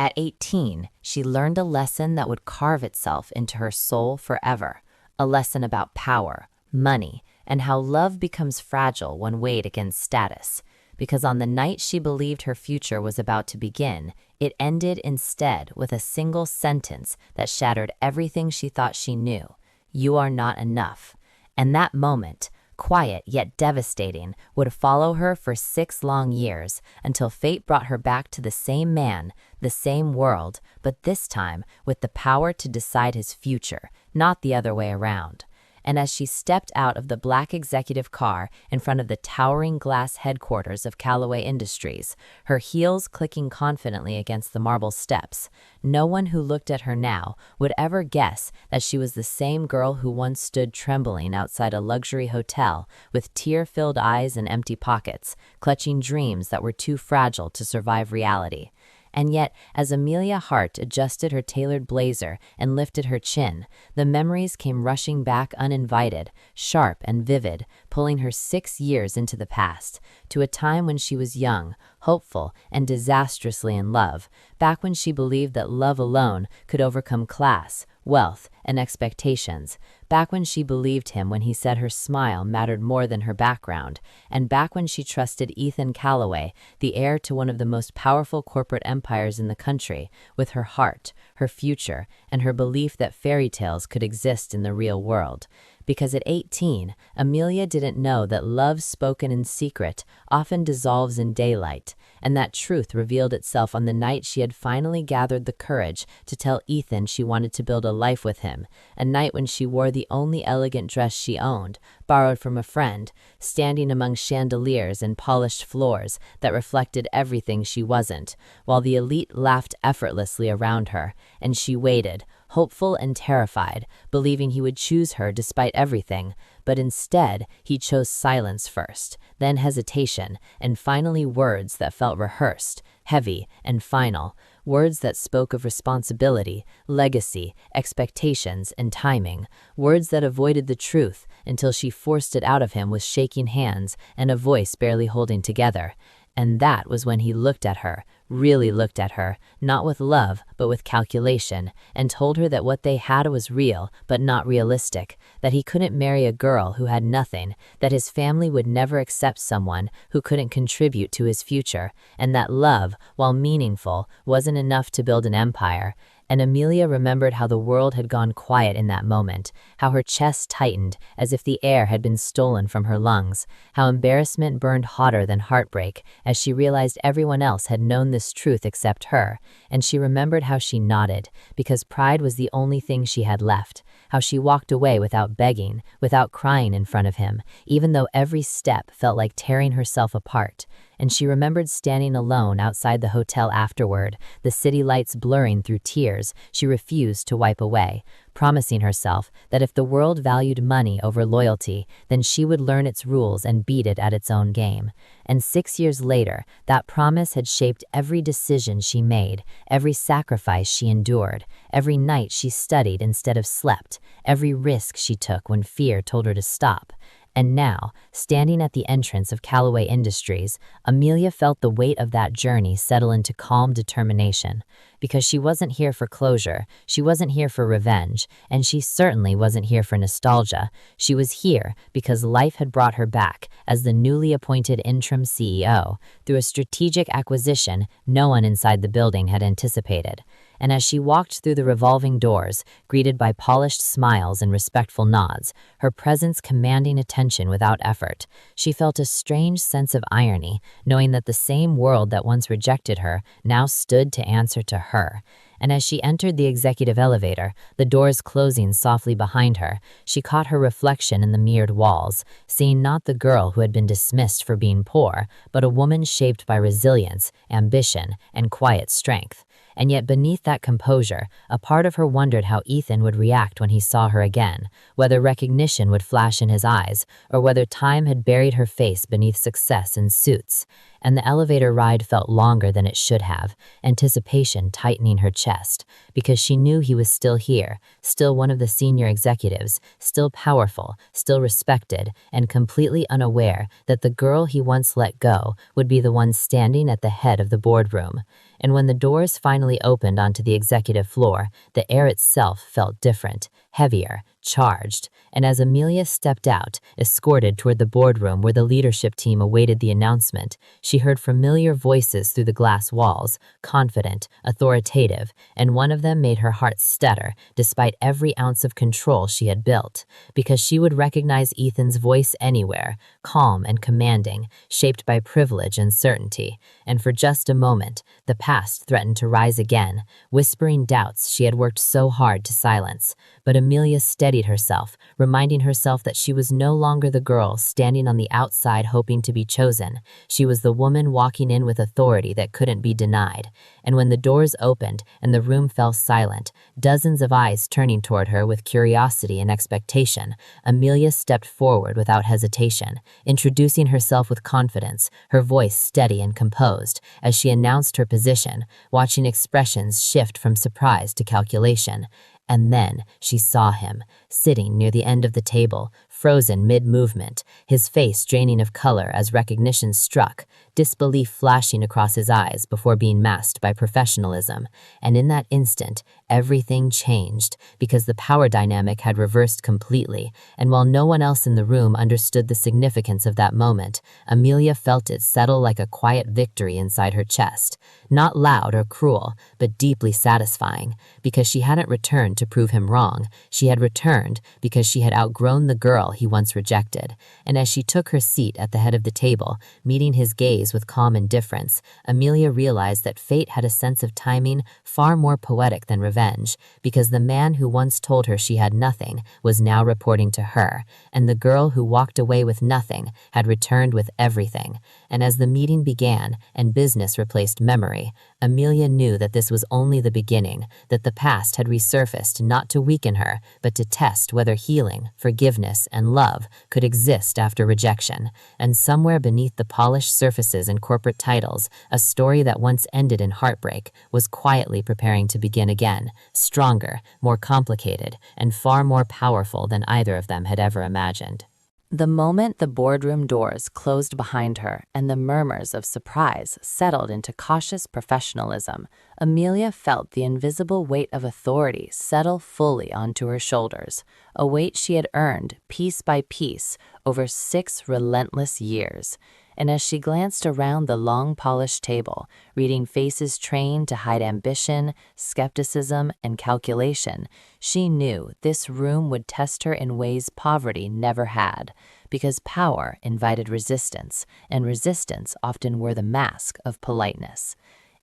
At 18, she learned a lesson that would carve itself into her soul forever, a lesson about power, money, and how love becomes fragile when weighed against status. Because on the night she believed her future was about to begin, it ended instead with a single sentence that shattered everything she thought she knew. "You are not enough." And that moment, quiet yet devastating, would follow her for 6 long years until fate brought her back to the same man, the same world, but this time with the power to decide his future, not the other way around. And as she stepped out of the black executive car in front of the towering glass headquarters of Callaway Industries, her heels clicking confidently against the marble steps, no one who looked at her now would ever guess that she was the same girl who once stood trembling outside a luxury hotel with tear-filled eyes and empty pockets, clutching dreams that were too fragile to survive reality. And yet, as Amelia Hart adjusted her tailored blazer and lifted her chin, the memories came rushing back uninvited, sharp and vivid, pulling her 6 years into the past, to a time when she was young, hopeful, and disastrously in love, back when she believed that love alone could overcome class, wealth, and expectations, back when she believed him when he said her smile mattered more than her background, and back when she trusted Ethan Callaway, the heir to one of the most powerful corporate empires in the country, with her heart, her future, and her belief that fairy tales could exist in the real world. Because at 18, Amelia didn't know that love spoken in secret often dissolves in daylight, and that truth revealed itself on the night she had finally gathered the courage to tell Ethan she wanted to build a life with him, a night when she wore the only elegant dress she owned, borrowed from a friend, standing among chandeliers and polished floors that reflected everything she wasn't, while the elite laughed effortlessly around her, and she waited, hopeful and terrified, believing he would choose her despite everything, but instead he chose silence first, then hesitation, and finally words that felt rehearsed, heavy, and final, words that spoke of responsibility, legacy, expectations, and timing, words that avoided the truth until she forced it out of him with shaking hands and a voice barely holding together. And that was when he looked at her, really looked at her, not with love, but with calculation, and told her that what they had was real, but not realistic, that he couldn't marry a girl who had nothing, that his family would never accept someone who couldn't contribute to his future, and that love, while meaningful, wasn't enough to build an empire. And Amelia remembered how the world had gone quiet in that moment, how her chest tightened as if the air had been stolen from her lungs, how embarrassment burned hotter than heartbreak as she realized everyone else had known this truth except her, and she remembered how she nodded, because pride was the only thing she had left, how she walked away without begging, without crying in front of him, even though every step felt like tearing herself apart. And she remembered standing alone outside the hotel afterward, the city lights blurring through tears she refused to wipe away, promising herself that if the world valued money over loyalty, then she would learn its rules and beat it at its own game. And 6 years later, that promise had shaped every decision she made, every sacrifice she endured, every night she studied instead of slept, every risk she took when fear told her to stop. And now, standing at the entrance of Callaway Industries, Amelia felt the weight of that journey settle into calm determination. Because she wasn't here for closure, she wasn't here for revenge, and she certainly wasn't here for nostalgia. She was here because life had brought her back as the newly appointed interim CEO through a strategic acquisition no one inside the building had anticipated. And as she walked through the revolving doors, greeted by polished smiles and respectful nods, her presence commanding attention without effort, she felt a strange sense of irony, knowing that the same world that once rejected her now stood to answer to her. And as she entered the executive elevator, the doors closing softly behind her, she caught her reflection in the mirrored walls, seeing not the girl who had been dismissed for being poor, but a woman shaped by resilience, ambition, and quiet strength. And yet beneath that composure, a part of her wondered how Ethan would react when he saw her again, whether recognition would flash in his eyes, or whether time had buried her face beneath success and suits. And the elevator ride felt longer than it should have, anticipation tightening her chest, because she knew he was still here, still one of the senior executives, still powerful, still respected, and completely unaware that the girl he once let go would be the one standing at the head of the boardroom. And when the doors finally opened onto the executive floor, the air itself felt different, heavier, charged. And as Amelia stepped out, escorted toward the boardroom where the leadership team awaited the announcement, she heard familiar voices through the glass walls, confident, authoritative, and one of them made her heart stutter despite every ounce of control she had built, because she would recognize Ethan's voice anywhere, calm and commanding, shaped by privilege and certainty. And for just a moment, the past threatened to rise again, whispering doubts she had worked so hard to silence. But Amelia steadied herself, reminding herself that she was no longer the girl standing on the outside hoping to be chosen. She was the woman walking in with authority that couldn't be denied. And when the doors opened and the room fell silent, dozens of eyes turning toward her with curiosity and expectation, Amelia stepped forward without hesitation, introducing herself with confidence, her voice steady and composed, as she announced her position, watching expressions shift from surprise to calculation. And then she saw him, sitting near the end of the table, frozen mid-movement, his face draining of color as recognition struck, disbelief flashing across his eyes before being masked by professionalism. And in that instant, everything changed, because the power dynamic had reversed completely, and while no one else in the room understood the significance of that moment, Amelia felt it settle like a quiet victory inside her chest. Not loud or cruel, but deeply satisfying, because she hadn't returned to prove him wrong. She had returned because she had outgrown the girl he once rejected. And as she took her seat at the head of the table, meeting his gaze with calm indifference, Amelia realized that fate had a sense of timing far more poetic than revenge, because the man who once told her she had nothing was now reporting to her, and the girl who walked away with nothing had returned with everything. And as the meeting began and business replaced memory, Amelia knew that this was only the beginning, that the past had resurfaced not to weaken her, but to test whether healing, forgiveness, and love could exist after rejection. And somewhere beneath the polished surfaces and corporate titles, a story that once ended in heartbreak was quietly preparing to begin again, stronger, more complicated, and far more powerful than either of them had ever imagined. The moment the boardroom doors closed behind her and the murmurs of surprise settled into cautious professionalism, Amelia felt the invisible weight of authority settle fully onto her shoulders, a weight she had earned piece by piece over 6 relentless years. And as she glanced around the long polished table, reading faces trained to hide ambition, skepticism, and calculation, she knew this room would test her in ways poverty never had, because power invited resistance, and resistance often wore the mask of politeness.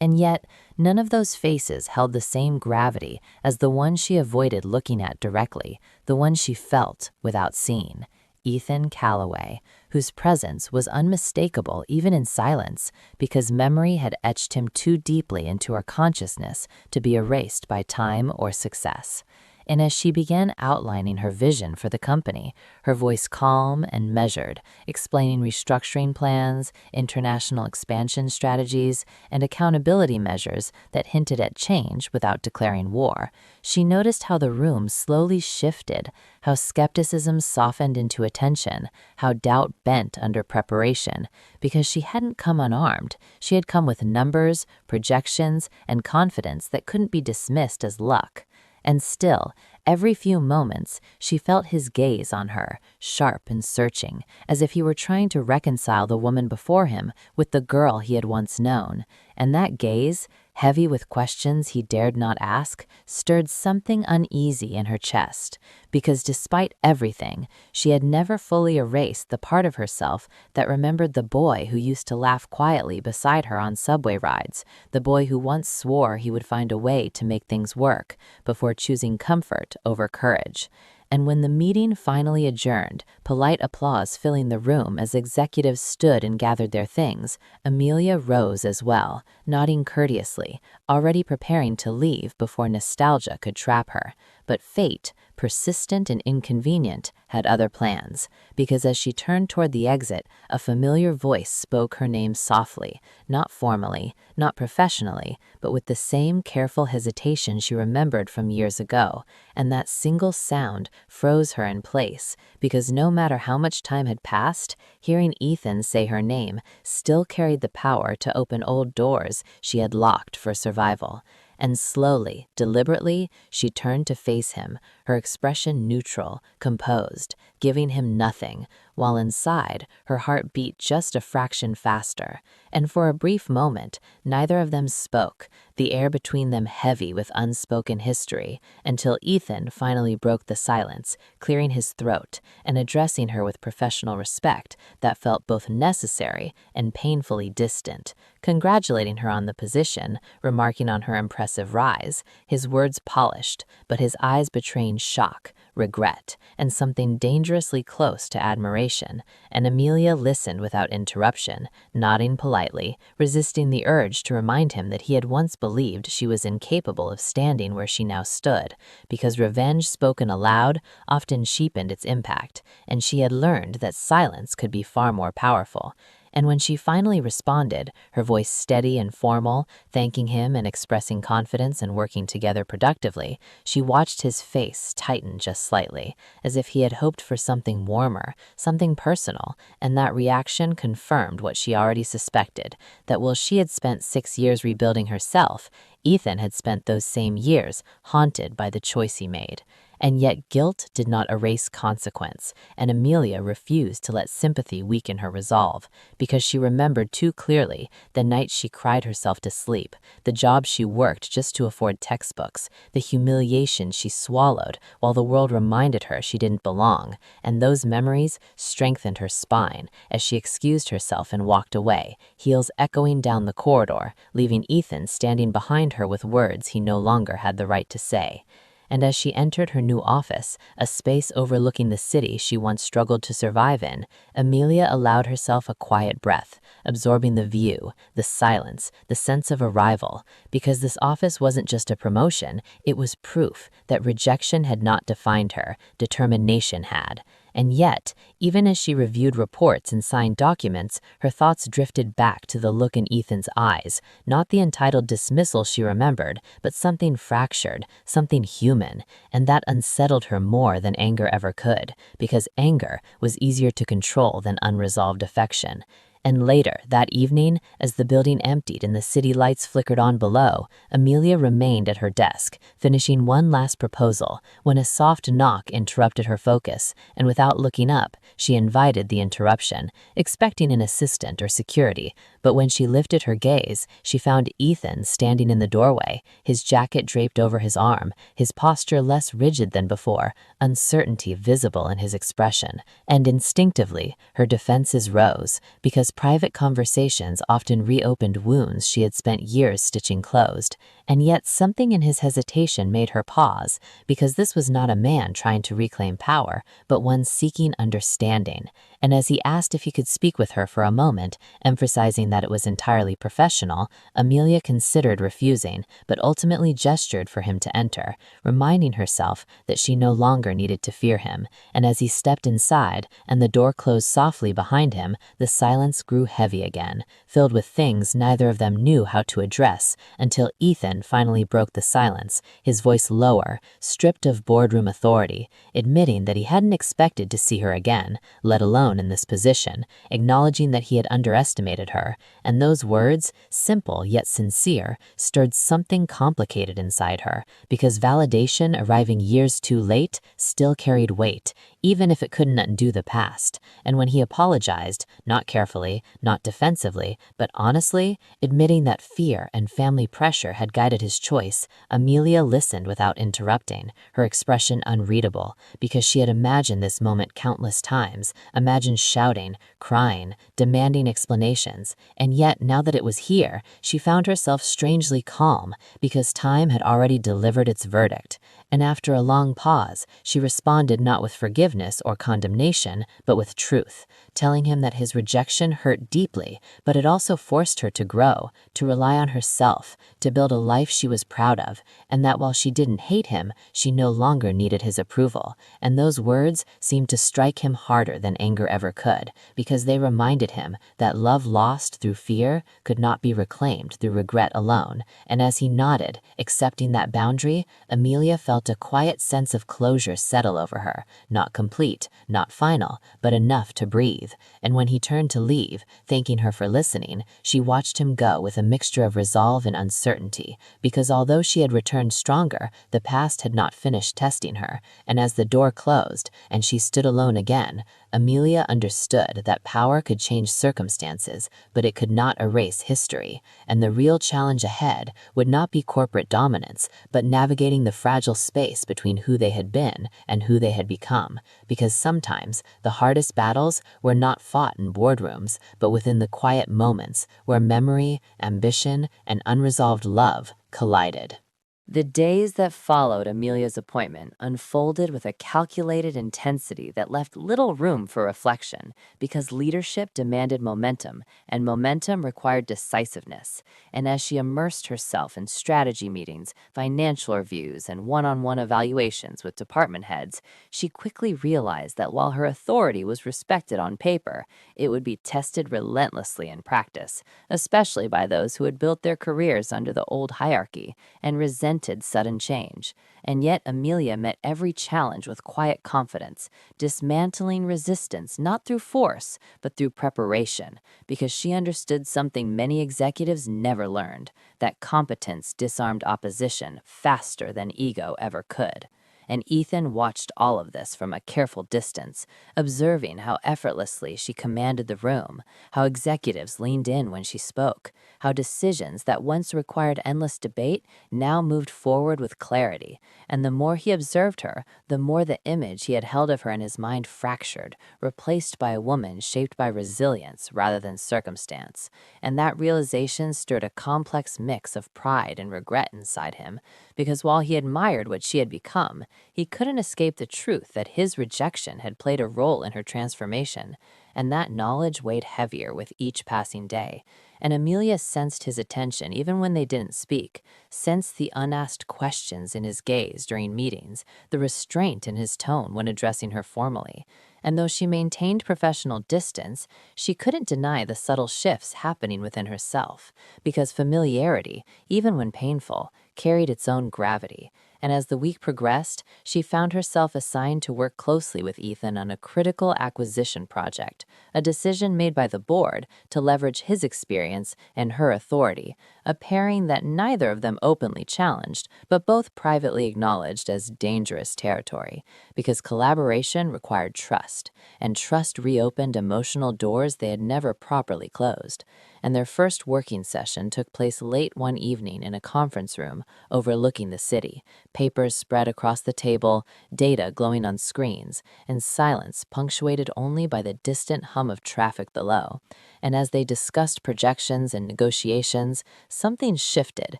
And yet, none of those faces held the same gravity as the one she avoided looking at directly, the one she felt without seeing. Ethan Calloway, whose presence was unmistakable even in silence, because memory had etched him too deeply into her consciousness to be erased by time or success. And as she began outlining her vision for the company, her voice calm and measured, explaining restructuring plans, international expansion strategies, and accountability measures that hinted at change without declaring war, she noticed how the room slowly shifted, how skepticism softened into attention, how doubt bent under preparation, because she hadn't come unarmed. She had come with numbers, projections, and confidence that couldn't be dismissed as luck. And still, every few moments, she felt his gaze on her, sharp and searching, as if he were trying to reconcile the woman before him with the girl he had once known. And that gaze, heavy with questions he dared not ask, stirred something uneasy in her chest, because despite everything, she had never fully erased the part of herself that remembered the boy who used to laugh quietly beside her on subway rides, the boy who once swore he would find a way to make things work before choosing comfort over courage. And when the meeting finally adjourned, polite applause filling the room as executives stood and gathered their things, Amelia rose as well, nodding courteously, already preparing to leave before nostalgia could trap her. But fate, persistent and inconvenient, had other plans, because as she turned toward the exit, a familiar voice spoke her name softly, not formally, not professionally, but with the same careful hesitation she remembered from years ago, and that single sound froze her in place, because no matter how much time had passed, hearing Ethan say her name still carried the power to open old doors she had locked for survival. And slowly, deliberately, she turned to face him, her expression neutral, composed, giving him nothing, while inside, her heart beat just a fraction faster. And for a brief moment, neither of them spoke, the air between them heavy with unspoken history, until Ethan finally broke the silence, clearing his throat and addressing her with professional respect that felt both necessary and painfully distant, congratulating her on the position, remarking on her impressive rise, his words polished, but his eyes betraying shock, regret, and something dangerously close to admiration. And Amelia listened without interruption, nodding politely, resisting the urge to remind him that he had once believed she was incapable of standing where she now stood, because revenge spoken aloud often cheapened its impact, and she had learned that silence could be far more powerful. And when she finally responded, her voice steady and formal, thanking him and expressing confidence and working together productively, she watched his face tighten just slightly, as if he had hoped for something warmer, something personal, and that reaction confirmed what she already suspected, that while she had spent 6 years rebuilding herself, Ethan had spent those same years haunted by the choice he made. And yet guilt did not erase consequence, and Amelia refused to let sympathy weaken her resolve, because she remembered too clearly the nights she cried herself to sleep, the jobs she worked just to afford textbooks, the humiliation she swallowed while the world reminded her she didn't belong, and those memories strengthened her spine as she excused herself and walked away, heels echoing down the corridor, leaving Ethan standing behind her with words he no longer had the right to say. And as she entered her new office, a space overlooking the city she once struggled to survive in, Amelia allowed herself a quiet breath, absorbing the view, the silence, the sense of arrival, because this office wasn't just a promotion, it was proof that rejection had not defined her, determination had. And yet, even as she reviewed reports and signed documents, her thoughts drifted back to the look in Ethan's eyes, not the entitled dismissal she remembered, but something fractured, something human, and that unsettled her more than anger ever could, because anger was easier to control than unresolved affection. And later, that evening, as the building emptied and the city lights flickered on below, Amelia remained at her desk, finishing one last proposal, when a soft knock interrupted her focus, and without looking up, she invited the interruption, expecting an assistant or security. But when she lifted her gaze, she found Ethan standing in the doorway, his jacket draped over his arm, his posture less rigid than before, uncertainty visible in his expression. And instinctively, her defenses rose, because private conversations often reopened wounds she had spent years stitching closed. And yet something in his hesitation made her pause, because this was not a man trying to reclaim power, but one seeking understanding. And as he asked if he could speak with her for a moment, emphasizing that it was entirely professional, Amelia considered refusing, but ultimately gestured for him to enter, reminding herself that she no longer needed to fear him. And as he stepped inside, and the door closed softly behind him, the silence grew heavy again, filled with things neither of them knew how to address, until Ethan finally broke the silence, his voice lower, stripped of boardroom authority, admitting that he hadn't expected to see her again, let alone in this position, acknowledging that he had underestimated her, and those words, simple yet sincere, stirred something complicated inside her, because validation arriving years too late still carried weight, even if it couldn't undo the past. And when he apologized, not carefully, not defensively, but honestly, admitting that fear and family pressure had guided his choice, Amelia listened without interrupting, her expression unreadable, because she had imagined this moment countless times, imagined shouting, crying, demanding explanations, and yet now that it was here, she found herself strangely calm, because time had already delivered its verdict. And after a long pause, she responded not with forgiveness or condemnation, but with truth, telling him that his rejection hurt deeply, but it also forced her to grow, to rely on herself, to build a life she was proud of, and that while she didn't hate him, she no longer needed his approval. And those words seemed to strike him harder than anger ever could, because they reminded him that love lost through fear could not be reclaimed through regret alone. And as he nodded, accepting that boundary, Amelia felt a quiet sense of closure settle over her, not complete, not final, but enough to breathe. And when he turned to leave, thanking her for listening, she watched him go with a mixture of resolve and uncertainty, because although she had returned stronger, the past had not finished testing her. And as the door closed and she stood alone again, Amelia understood that power could change circumstances, but it could not erase history. And the real challenge ahead would not be corporate dominance, but navigating the fragile space between who they had been and who they had become. Because sometimes the hardest battles were not fought in boardrooms, but within the quiet moments where memory, ambition, and unresolved love collided. The days that followed Amelia's appointment unfolded with a calculated intensity that left little room for reflection, because leadership demanded momentum, and momentum required decisiveness. And as she immersed herself in strategy meetings, financial reviews, and one-on-one evaluations with department heads, she quickly realized that while her authority was respected on paper, it would be tested relentlessly in practice, especially by those who had built their careers under the old hierarchy and resented sudden change. And yet Amelia met every challenge with quiet confidence, dismantling resistance not through force, but through preparation, because she understood something many executives never learned, that competence disarmed opposition faster than ego ever could. And Ethan watched all of this from a careful distance, observing how effortlessly she commanded the room, how executives leaned in when she spoke, how decisions that once required endless debate now moved forward with clarity. And the more he observed her, the more the image he had held of her in his mind fractured, replaced by a woman shaped by resilience rather than circumstance. And that realization stirred a complex mix of pride and regret inside him, because while he admired what she had become, he couldn't escape the truth that his rejection had played a role in her transformation, and that knowledge weighed heavier with each passing day. And Amelia sensed his attention even when they didn't speak, sensed the unasked questions in his gaze during meetings, the restraint in his tone when addressing her formally. And though she maintained professional distance, she couldn't deny the subtle shifts happening within herself, because familiarity, even when painful, carried its own gravity. And as the week progressed, she found herself assigned to work closely with Ethan on a critical acquisition project, a decision made by the board to leverage his experience and her authority, a pairing that neither of them openly challenged, but both privately acknowledged as dangerous territory, because collaboration required trust, and trust reopened emotional doors they had never properly closed. And their first working session took place late one evening in a conference room overlooking the city, papers spread across the table, data glowing on screens, and silence punctuated only by the distant hum of traffic below. And as they discussed projections and negotiations, something shifted,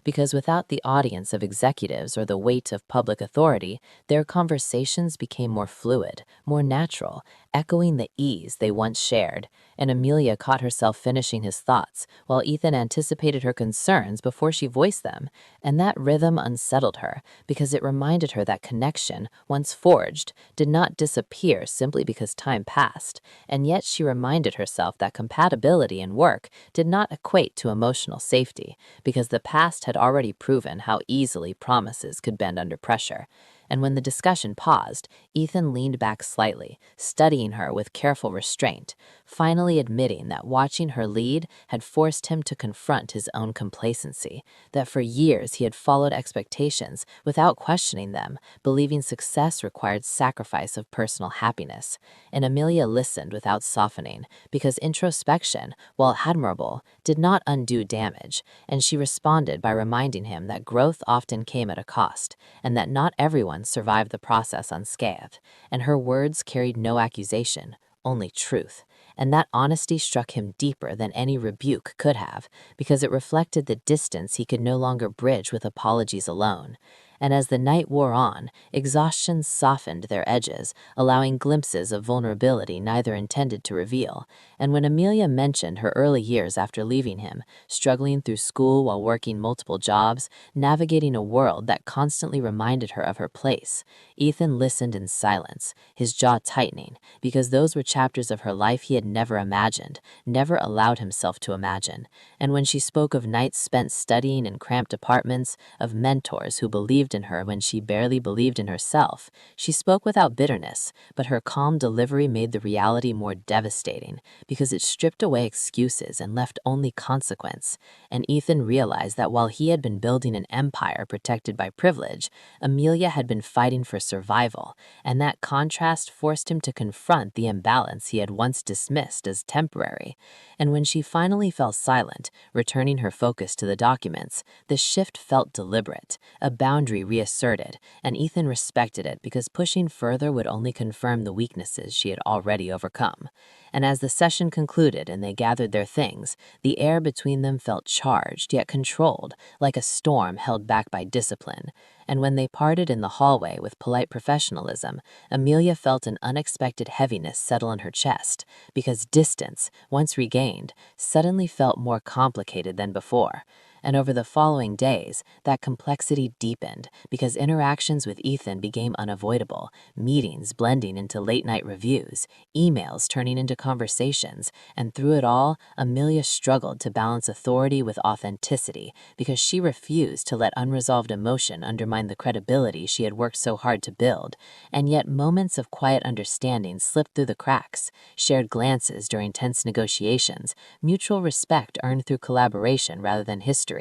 because without the audience of executives or the weight of public authority, their conversations became more fluid, more natural, echoing the ease they once shared. And Amelia caught herself finishing his thoughts, while Ethan anticipated her concerns before she voiced them, and that rhythm unsettled her, because it reminded her that connection, once forged, did not disappear simply because time passed. And yet she reminded herself that compatibility in work did not equate to emotional safety, because the past had already proven how easily promises could bend under pressure. And when the discussion paused, Ethan leaned back slightly, studying her with careful restraint, finally admitting that watching her lead had forced him to confront his own complacency, that for years he had followed expectations without questioning them, believing success required sacrifice of personal happiness. And Amelia listened without softening, because introspection, while admirable, did not undo damage, and she responded by reminding him that growth often came at a cost, and that not everyone survived the process unscathed. And her words carried no accusation, only truth. And that honesty struck him deeper than any rebuke could have, because it reflected the distance he could no longer bridge with apologies alone. And as the night wore on, exhaustion softened their edges, allowing glimpses of vulnerability neither intended to reveal. And when Amelia mentioned her early years after leaving him, struggling through school while working multiple jobs, navigating a world that constantly reminded her of her place, Ethan listened in silence, his jaw tightening, because those were chapters of her life he had never imagined, never allowed himself to imagine. And when she spoke of nights spent studying in cramped apartments, of mentors who believed in her when she barely believed in herself, she spoke without bitterness, but her calm delivery made the reality more devastating because it stripped away excuses and left only consequence. And Ethan realized that while he had been building an empire protected by privilege, Amelia had been fighting for survival, and that contrast forced him to confront the imbalance he had once dismissed as temporary. And when she finally fell silent, returning her focus to the documents, the shift felt deliberate, a boundary reasserted, and Ethan respected it because pushing further would only confirm the weaknesses she had already overcome. And as the session concluded and they gathered their things, the air between them felt charged yet controlled, like a storm held back by discipline. And when they parted in the hallway with polite professionalism, Amelia felt an unexpected heaviness settle in her chest, because distance, once regained, suddenly felt more complicated than before. And over the following days, that complexity deepened because interactions with Ethan became unavoidable, meetings blending into late-night reviews, emails turning into conversations, and through it all, Amelia struggled to balance authority with authenticity because she refused to let unresolved emotion undermine the credibility she had worked so hard to build. And yet moments of quiet understanding slipped through the cracks, shared glances during tense negotiations, mutual respect earned through collaboration rather than history.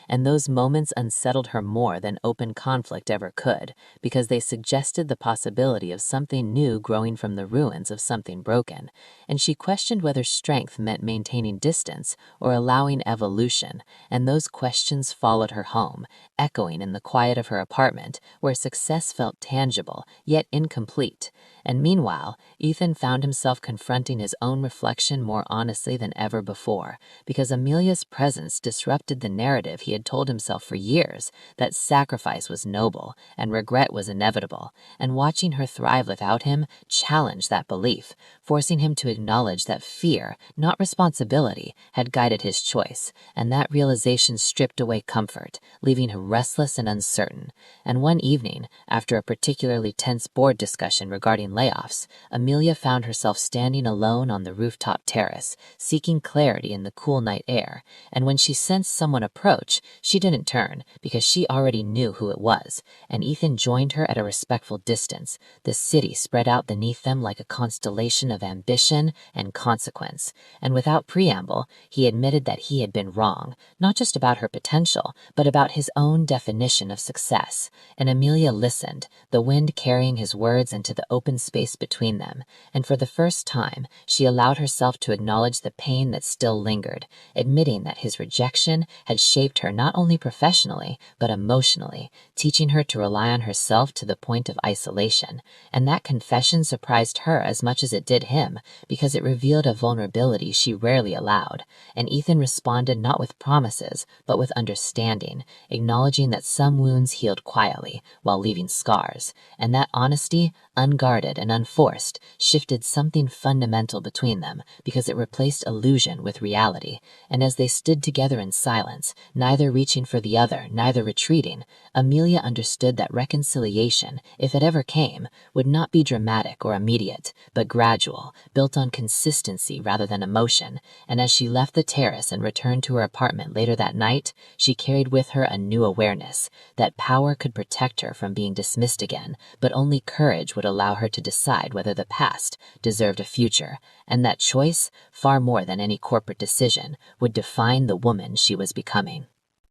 And those moments unsettled her more than open conflict ever could, because they suggested the possibility of something new growing from the ruins of something broken. And she questioned whether strength meant maintaining distance or allowing evolution, and those questions followed her home, echoing in the quiet of her apartment, where success felt tangible, yet incomplete. And meanwhile, Ethan found himself confronting his own reflection more honestly than ever before, because Amelia's presence disrupted the narrative he had told himself for years, that sacrifice was noble and regret was inevitable, and watching her thrive without him challenged that belief, forcing him to acknowledge that fear, not responsibility, had guided his choice, and that realization stripped away comfort, leaving her restless and uncertain. And one evening, after a particularly tense board discussion regarding layoffs, Amelia found herself standing alone on the rooftop terrace, seeking clarity in the cool night air, and when she sensed someone approach, she didn't turn, because she already knew who it was, and Ethan joined her at a respectful distance, the city spread out beneath them like a constellation of ambition and consequence. And without preamble, he admitted that he had been wrong, not just about her potential, but about his own definition of success. And Amelia listened, the wind carrying his words into the open space between them, and for the first time, she allowed herself to acknowledge the pain that still lingered, admitting that his rejection had shaped her not only professionally, but emotionally, teaching her to rely on herself to the point of isolation. And that confession surprised her as much as it did him, because it revealed a vulnerability she rarely allowed. And Ethan responded not with promises, but with understanding, acknowledging that some wounds healed quietly, while leaving scars, and that honesty, unguarded and unforced, shifted something fundamental between them, because it replaced illusion with reality. And as they stood together in silence, neither reaching for the other, neither retreating, Amelia understood that reconciliation, if it ever came, would not be dramatic or immediate, but gradual, built on consistency rather than emotion. And as she left the terrace and returned to her apartment later that night, she carried with her a new awareness, that power could protect her from being dismissed again, but only courage would allow her to decide whether the past deserved a future, and that choice, far more than any corporate decision, would define the woman she was becoming.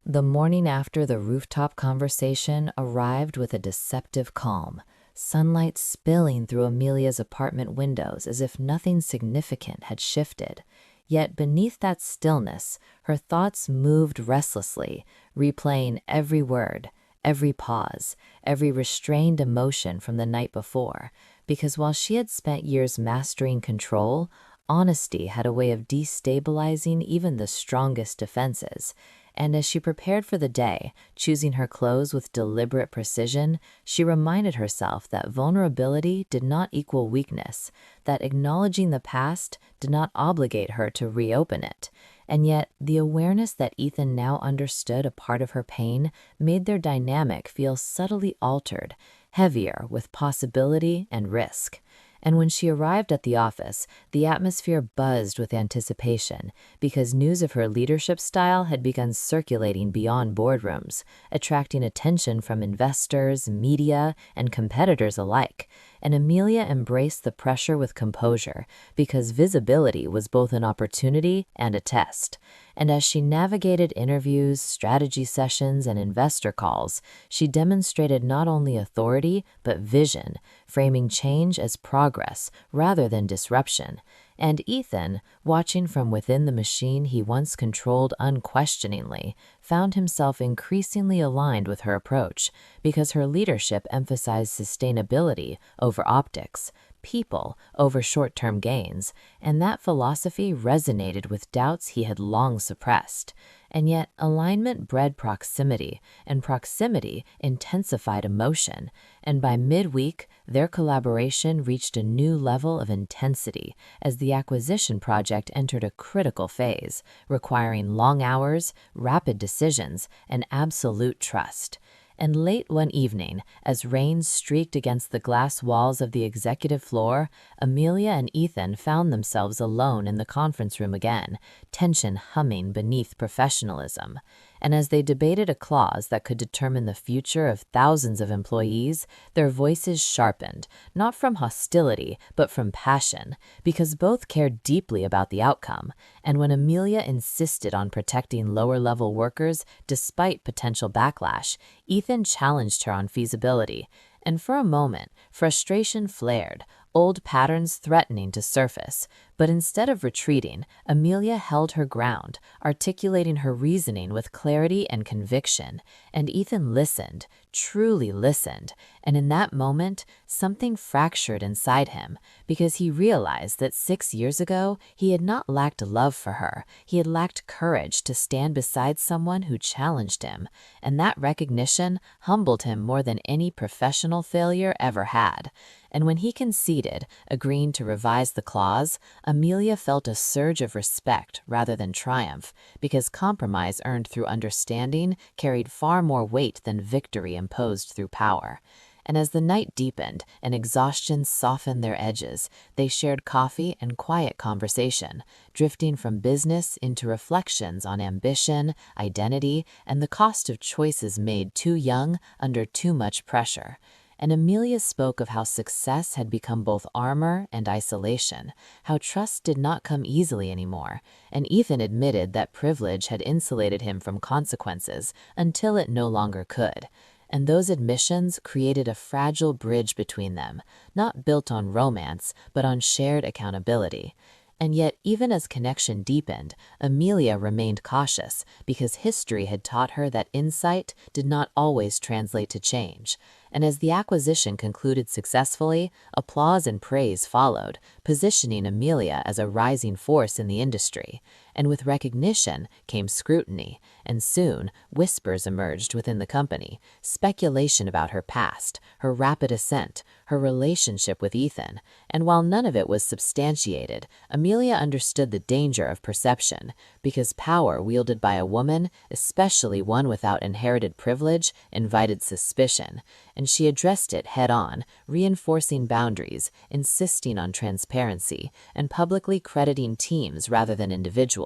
The morning after the rooftop conversation arrived with a deceptive calm, sunlight spilling through Amelia's apartment windows as if nothing significant had shifted. Yet beneath that stillness, her thoughts moved restlessly, replaying every word, every pause, every restrained emotion from the night before, because while she had spent years mastering control, honesty had a way of destabilizing even the strongest defenses. And as she prepared for the day, choosing her clothes with deliberate precision, she reminded herself that vulnerability did not equal weakness, that acknowledging the past did not obligate her to reopen it. And yet, the awareness that Ethan now understood a part of her pain made their dynamic feel subtly altered, heavier with possibility and risk. And when she arrived at the office, the atmosphere buzzed with anticipation because news of her leadership style had begun circulating beyond boardrooms, attracting attention from investors, media, and competitors alike. And Amelia embraced the pressure with composure because visibility was both an opportunity and a test. And as she navigated interviews, strategy sessions, and investor calls, she demonstrated not only authority, but vision, framing change as progress rather than disruption. And Ethan, watching from within the machine he once controlled unquestioningly, found himself increasingly aligned with her approach because her leadership emphasized sustainability over optics, people over short-term gains, and that philosophy resonated with doubts he had long suppressed. And yet, alignment bred proximity, and proximity intensified emotion, and by midweek, their collaboration reached a new level of intensity as the acquisition project entered a critical phase, requiring long hours, rapid decisions, and absolute trust. And late one evening, as rain streaked against the glass walls of the executive floor, Amelia and Ethan found themselves alone in the conference room again, tension humming beneath professionalism. And as they debated a clause that could determine the future of thousands of employees, their voices sharpened, not from hostility, but from passion, because both cared deeply about the outcome. And when Amelia insisted on protecting lower-level workers despite potential backlash, Ethan challenged her on feasibility. And for a moment, frustration flared, old patterns threatening to surface. But instead of retreating, Amelia held her ground, articulating her reasoning with clarity and conviction. And Ethan listened, truly listened. And in that moment, something fractured inside him, because he realized that 6 years ago, he had not lacked love for her. He had lacked courage to stand beside someone who challenged him. And that recognition humbled him more than any professional failure ever had. And when he conceded, agreeing to revise the clause, Amelia felt a surge of respect rather than triumph, because compromise earned through understanding carried far more weight than victory imposed through power. And as the night deepened and exhaustion softened their edges, they shared coffee and quiet conversation, drifting from business into reflections on ambition, identity, and the cost of choices made too young under too much pressure. And Amelia spoke of how success had become both armor and isolation, how trust did not come easily anymore, and Ethan admitted that privilege had insulated him from consequences until it no longer could. And those admissions created a fragile bridge between them, not built on romance, but on shared accountability. And yet, even as connection deepened, Amelia remained cautious because history had taught her that insight did not always translate to change. And as the acquisition concluded successfully, applause and praise followed, positioning Amelia as a rising force in the industry. And with recognition came scrutiny, and soon whispers emerged within the company, speculation about her past, her rapid ascent, her relationship with Ethan. And while none of it was substantiated, Amelia understood the danger of perception, because power wielded by a woman, especially one without inherited privilege, invited suspicion. And she addressed it head-on, reinforcing boundaries, insisting on transparency, and publicly crediting teams rather than individuals.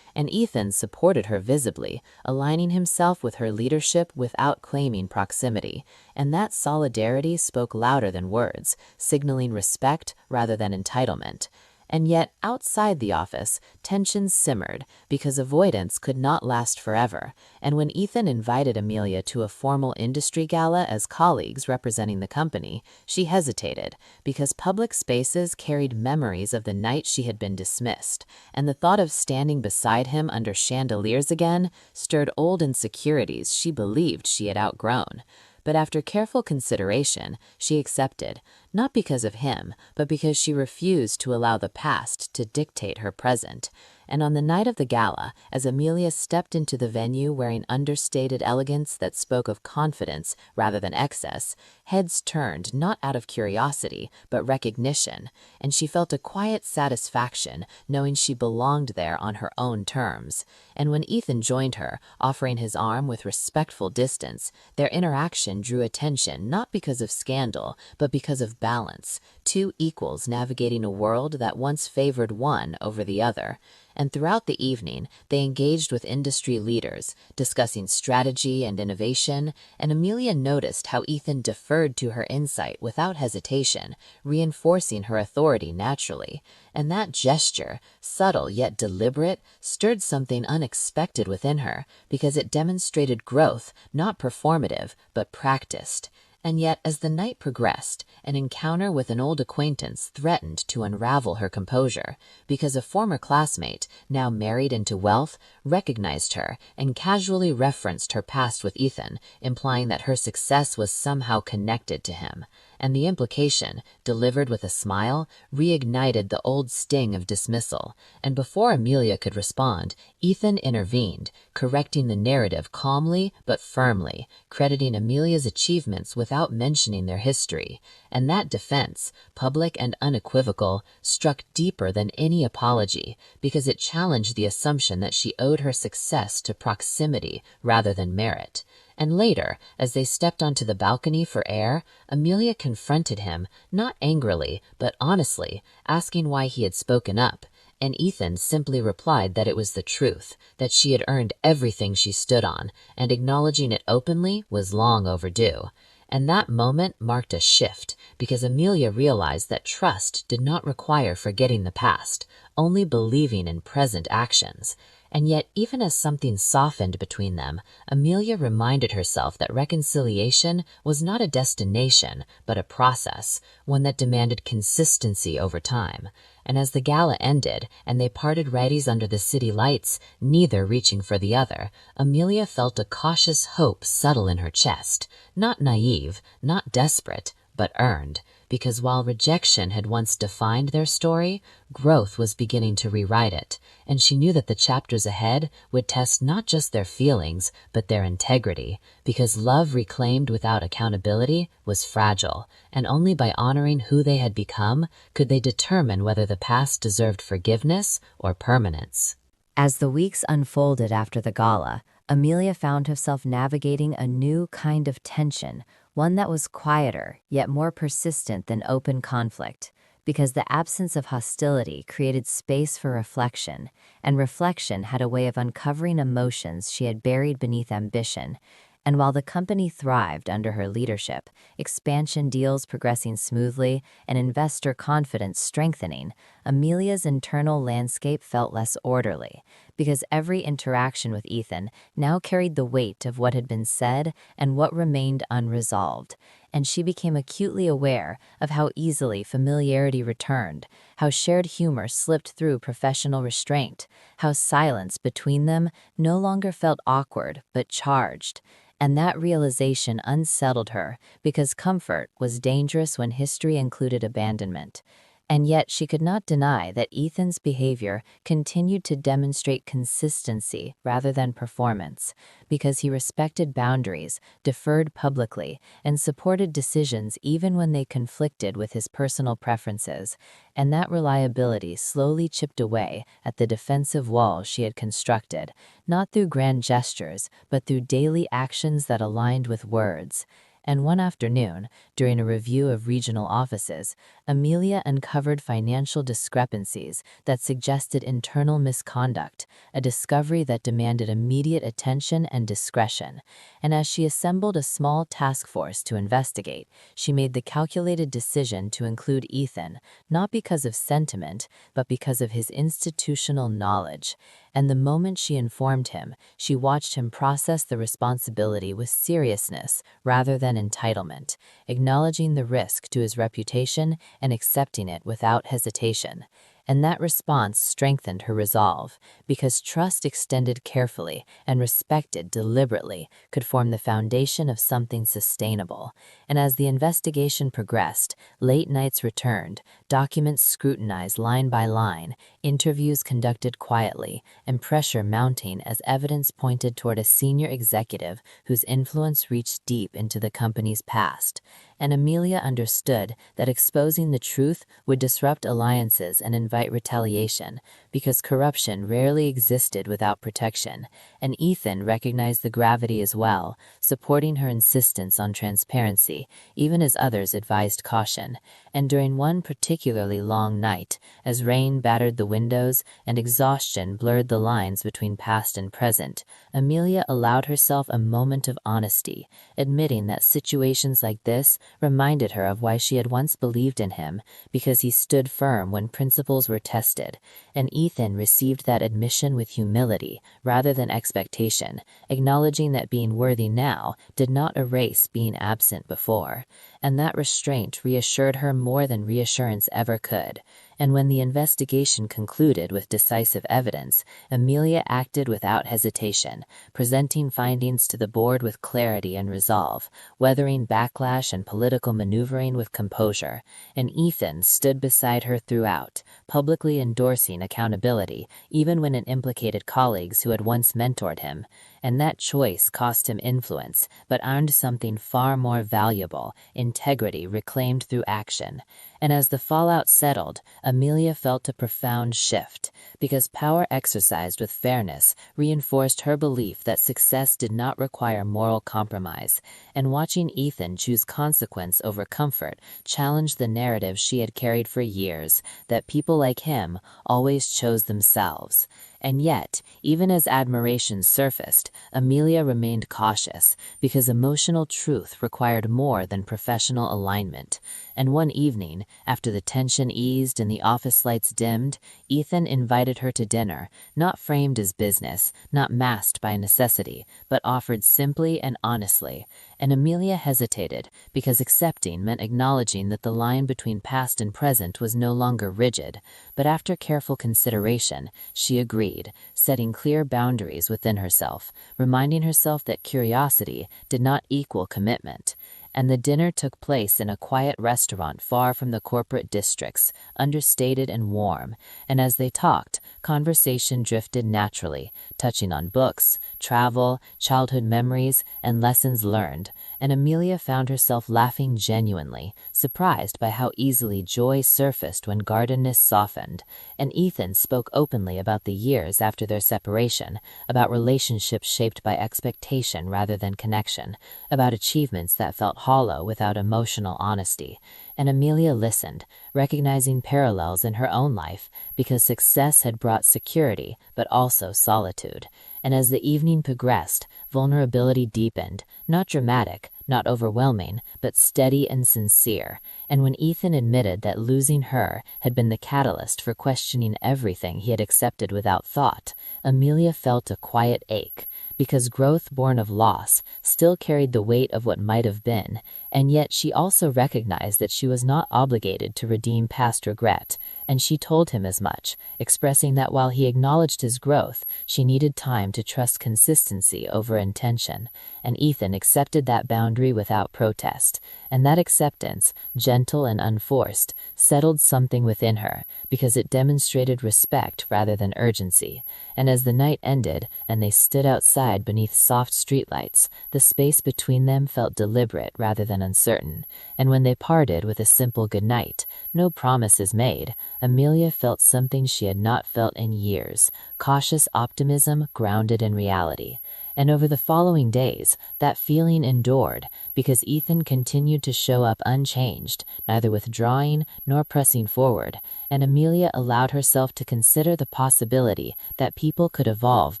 And Ethan supported her visibly, aligning himself with her leadership without claiming proximity. And that solidarity spoke louder than words, signaling respect rather than entitlement. And yet, outside the office, tensions simmered because avoidance could not last forever. And when Ethan invited Amelia to a formal industry gala as colleagues representing the company, she hesitated because public spaces carried memories of the night she had been dismissed, and the thought of standing beside him under chandeliers again stirred old insecurities she believed she had outgrown. But after careful consideration, she accepted, not because of him, but because she refused to allow the past to dictate her present. And on the night of the gala, as Amelia stepped into the venue wearing understated elegance that spoke of confidence rather than excess, heads turned not out of curiosity, but recognition, and she felt a quiet satisfaction knowing she belonged there on her own terms. And when Ethan joined her, offering his arm with respectful distance, their interaction drew attention not because of scandal, but because of balance, two equals navigating a world that once favored one over the other. And throughout the evening, they engaged with industry leaders, discussing strategy and innovation, and Amelia noticed how Ethan deferred to her insight without hesitation, reinforcing her authority naturally. And that gesture, subtle yet deliberate, stirred something unexpected within her, because it demonstrated growth, not performative, but practiced. And yet, as the night progressed, an encounter with an old acquaintance threatened to unravel her composure, because a former classmate, now married into wealth, recognized her and casually referenced her past with Ethan, implying that her success was somehow connected to him. And the implication, delivered with a smile, reignited the old sting of dismissal. And before Amelia could respond, Ethan intervened, correcting the narrative calmly but firmly, crediting Amelia's achievements without mentioning their history. And that defense, public and unequivocal, struck deeper than any apology, because it challenged the assumption that she owed her success to proximity rather than merit. And later, as they stepped onto the balcony for air, Amelia confronted him, not angrily, but honestly, asking why he had spoken up. And Ethan simply replied that it was the truth, that she had earned everything she stood on, and acknowledging it openly was long overdue. And that moment marked a shift, because Amelia realized that trust did not require forgetting the past, only believing in present actions. And yet, even as something softened between them, Amelia reminded herself that reconciliation was not a destination, but a process, one that demanded consistency over time. And as the gala ended, and they parted righties under the city lights, neither reaching for the other, Amelia felt a cautious hope settle in her chest, not naive, not desperate, but earned. Because while rejection had once defined their story, growth was beginning to rewrite it, and she knew that the chapters ahead would test not just their feelings, but their integrity, because love reclaimed without accountability was fragile, and only by honoring who they had become could they determine whether the past deserved forgiveness or permanence. As the weeks unfolded after the gala, Amelia found herself navigating a new kind of tension, one that was quieter, yet more persistent than open conflict, because the absence of hostility created space for reflection, and reflection had a way of uncovering emotions she had buried beneath ambition. And while the company thrived under her leadership, expansion deals progressing smoothly and investor confidence strengthening, Amelia's internal landscape felt less orderly, because every interaction with Ethan now carried the weight of what had been said and what remained unresolved. And she became acutely aware of how easily familiarity returned, how shared humor slipped through professional restraint, how silence between them no longer felt awkward but charged. And that realization unsettled her, because comfort was dangerous when history included abandonment. And yet she could not deny that Ethan's behavior continued to demonstrate consistency rather than performance, because he respected boundaries, deferred publicly, and supported decisions even when they conflicted with his personal preferences. And that reliability slowly chipped away at the defensive wall she had constructed, not through grand gestures, but through daily actions that aligned with words. And one afternoon, during a review of regional offices, Amelia uncovered financial discrepancies that suggested internal misconduct, a discovery that demanded immediate attention and discretion. And as she assembled a small task force to investigate, she made the calculated decision to include Ethan, not because of sentiment, but because of his institutional knowledge. And the moment she informed him, she watched him process the responsibility with seriousness rather than entitlement, acknowledging the risk to his reputation and accepting it without hesitation. And that response strengthened her resolve, because trust extended carefully and respected deliberately could form the foundation of something sustainable. And as the investigation progressed, late nights returned, documents scrutinized line by line, interviews conducted quietly, and pressure mounting as evidence pointed toward a senior executive whose influence reached deep into the company's past. And Amelia understood that exposing the truth would disrupt alliances and invite retaliation, because corruption rarely existed without protection. And Ethan recognized the gravity as well, supporting her insistence on transparency, even as others advised caution. And during one particularly long night, as rain battered the windows and exhaustion blurred the lines between past and present, Amelia allowed herself a moment of honesty, admitting that situations like this reminded her of why she had once believed in him, because he stood firm when principles were tested. And Ethan received that admission with humility rather than expectation, acknowledging that being worthy now did not erase being absent before. And that restraint reassured her more than reassurance ever could. And when the investigation concluded with decisive evidence, Amelia acted without hesitation, presenting findings to the board with clarity and resolve, weathering backlash and political maneuvering with composure. And Ethan stood beside her throughout, publicly endorsing accountability, even when it implicated colleagues who had once mentored him. And that choice cost him influence, but earned something far more valuable: integrity reclaimed through action. And as the fallout settled, Amelia felt a profound shift, because power exercised with fairness reinforced her belief that success did not require moral compromise. And watching Ethan choose consequence over comfort challenged the narrative she had carried for years, that people like him always chose themselves. And yet, even as admiration surfaced, Amelia remained cautious, because emotional truth required more than professional alignment. And one evening, after the tension eased and the office lights dimmed, Ethan invited her to dinner, not framed as business, not masked by necessity, but offered simply and honestly. And Amelia hesitated, because accepting meant acknowledging that the line between past and present was no longer rigid. But after careful consideration, she agreed, setting clear boundaries within herself, reminding herself that curiosity did not equal commitment. And the dinner took place in a quiet restaurant far from the corporate districts, understated and warm. And as they talked, conversation drifted naturally, touching on books, travel, childhood memories, and lessons learned. And Amelia found herself laughing genuinely, surprised by how easily joy surfaced when guardedness softened. And Ethan spoke openly about the years after their separation, about relationships shaped by expectation rather than connection, about achievements that felt hollow without emotional honesty. And Amelia listened, recognizing parallels in her own life, because success had brought security, but also solitude. And as the evening progressed, vulnerability deepened, not dramatic, not overwhelming, but steady and sincere. And when Ethan admitted that losing her had been the catalyst for questioning everything he had accepted without thought, Amelia felt a quiet ache, because growth born of loss still carried the weight of what might have been. And yet she also recognized that she was not obligated to redeem past regret, and she told him as much, expressing that while he acknowledged his growth, she needed time to trust consistency over intention. And Ethan accepted that boundary without protest, and that acceptance, gentle and unforced, settled something within her, because it demonstrated respect rather than urgency. And as the night ended, and they stood outside beneath soft streetlights, the space between them felt deliberate rather than uncertain. And when they parted with a simple goodnight, no promises made, Amelia felt something she had not felt in years: cautious optimism grounded in reality. And over the following days, that feeling endured, because Ethan continued to show up unchanged, neither withdrawing nor pressing forward. And Amelia allowed herself to consider the possibility that people could evolve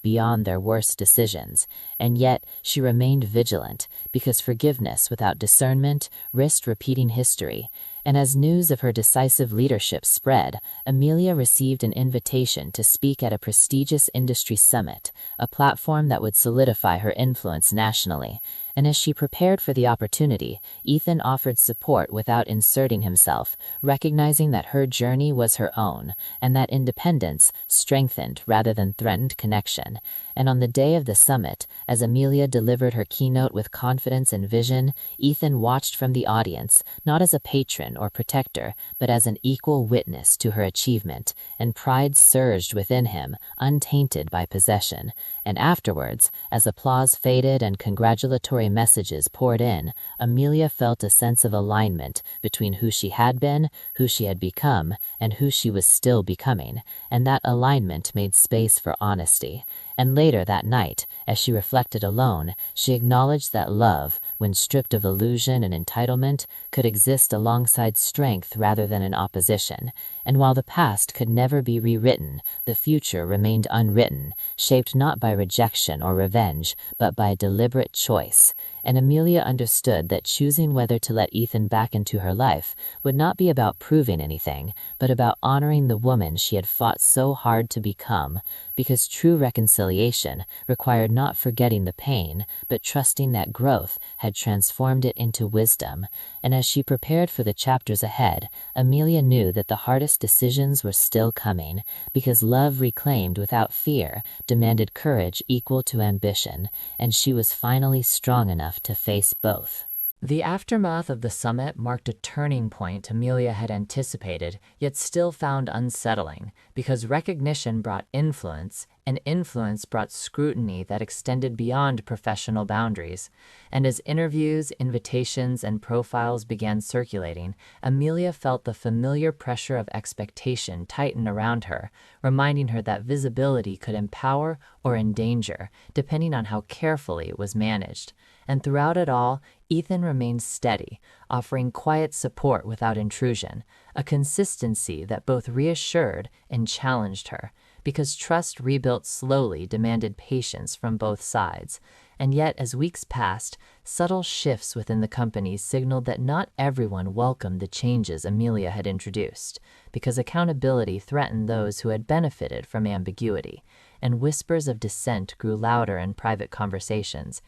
beyond their worst decisions. And yet, she remained vigilant, because forgiveness without discernment risked repeating history. And as news of her decisive leadership spread, Amelia received an invitation to speak at a prestigious industry summit, a platform that would solidify her influence nationally. and as she prepared for the opportunity, Ethan offered support without inserting himself, recognizing that her journey was her own, and that independence strengthened rather than threatened connection. And on the day of the summit, as Amelia delivered her keynote with confidence and vision, Ethan watched from the audience, not as a patron or protector, but as an equal witness to her achievement, and pride surged within him, untainted by possession. And afterwards, as applause faded and congratulatory messages poured in, Amelia felt a sense of alignment between who she had been, who she had become, and who she was still becoming, and that alignment made space for honesty. And later that night, as she reflected alone, she acknowledged that love, when stripped of illusion and entitlement, could exist alongside strength rather than in opposition. And while the past could never be rewritten, the future remained unwritten, shaped not by rejection or revenge, but by deliberate choice. And Amelia understood that choosing whether to let Ethan back into her life would not be about proving anything, but about honoring the woman she had fought so hard to become, because true reconciliation required not forgetting the pain, but trusting that growth had transformed it into wisdom. And as she prepared for the chapters ahead, Amelia knew that the hardest decisions were still coming, because love reclaimed without fear demanded courage equal to ambition, and she was finally strong enough to face both. The aftermath of the summit marked a turning point Amelia had anticipated, yet still found unsettling, because recognition brought influence, and influence brought scrutiny that extended beyond professional boundaries. And as interviews, invitations, and profiles began circulating, Amelia felt the familiar pressure of expectation tighten around her, reminding her that visibility could empower or endanger, depending on how carefully it was managed. And throughout it all, Ethan remained steady, offering quiet support without intrusion, a consistency that both reassured and challenged her, because trust rebuilt slowly demanded patience from both sides. And yet, as weeks passed, subtle shifts within the company signaled that not everyone welcomed the changes Amelia had introduced, because accountability threatened those who had benefited from ambiguity, and whispers of dissent grew louder in private conversations.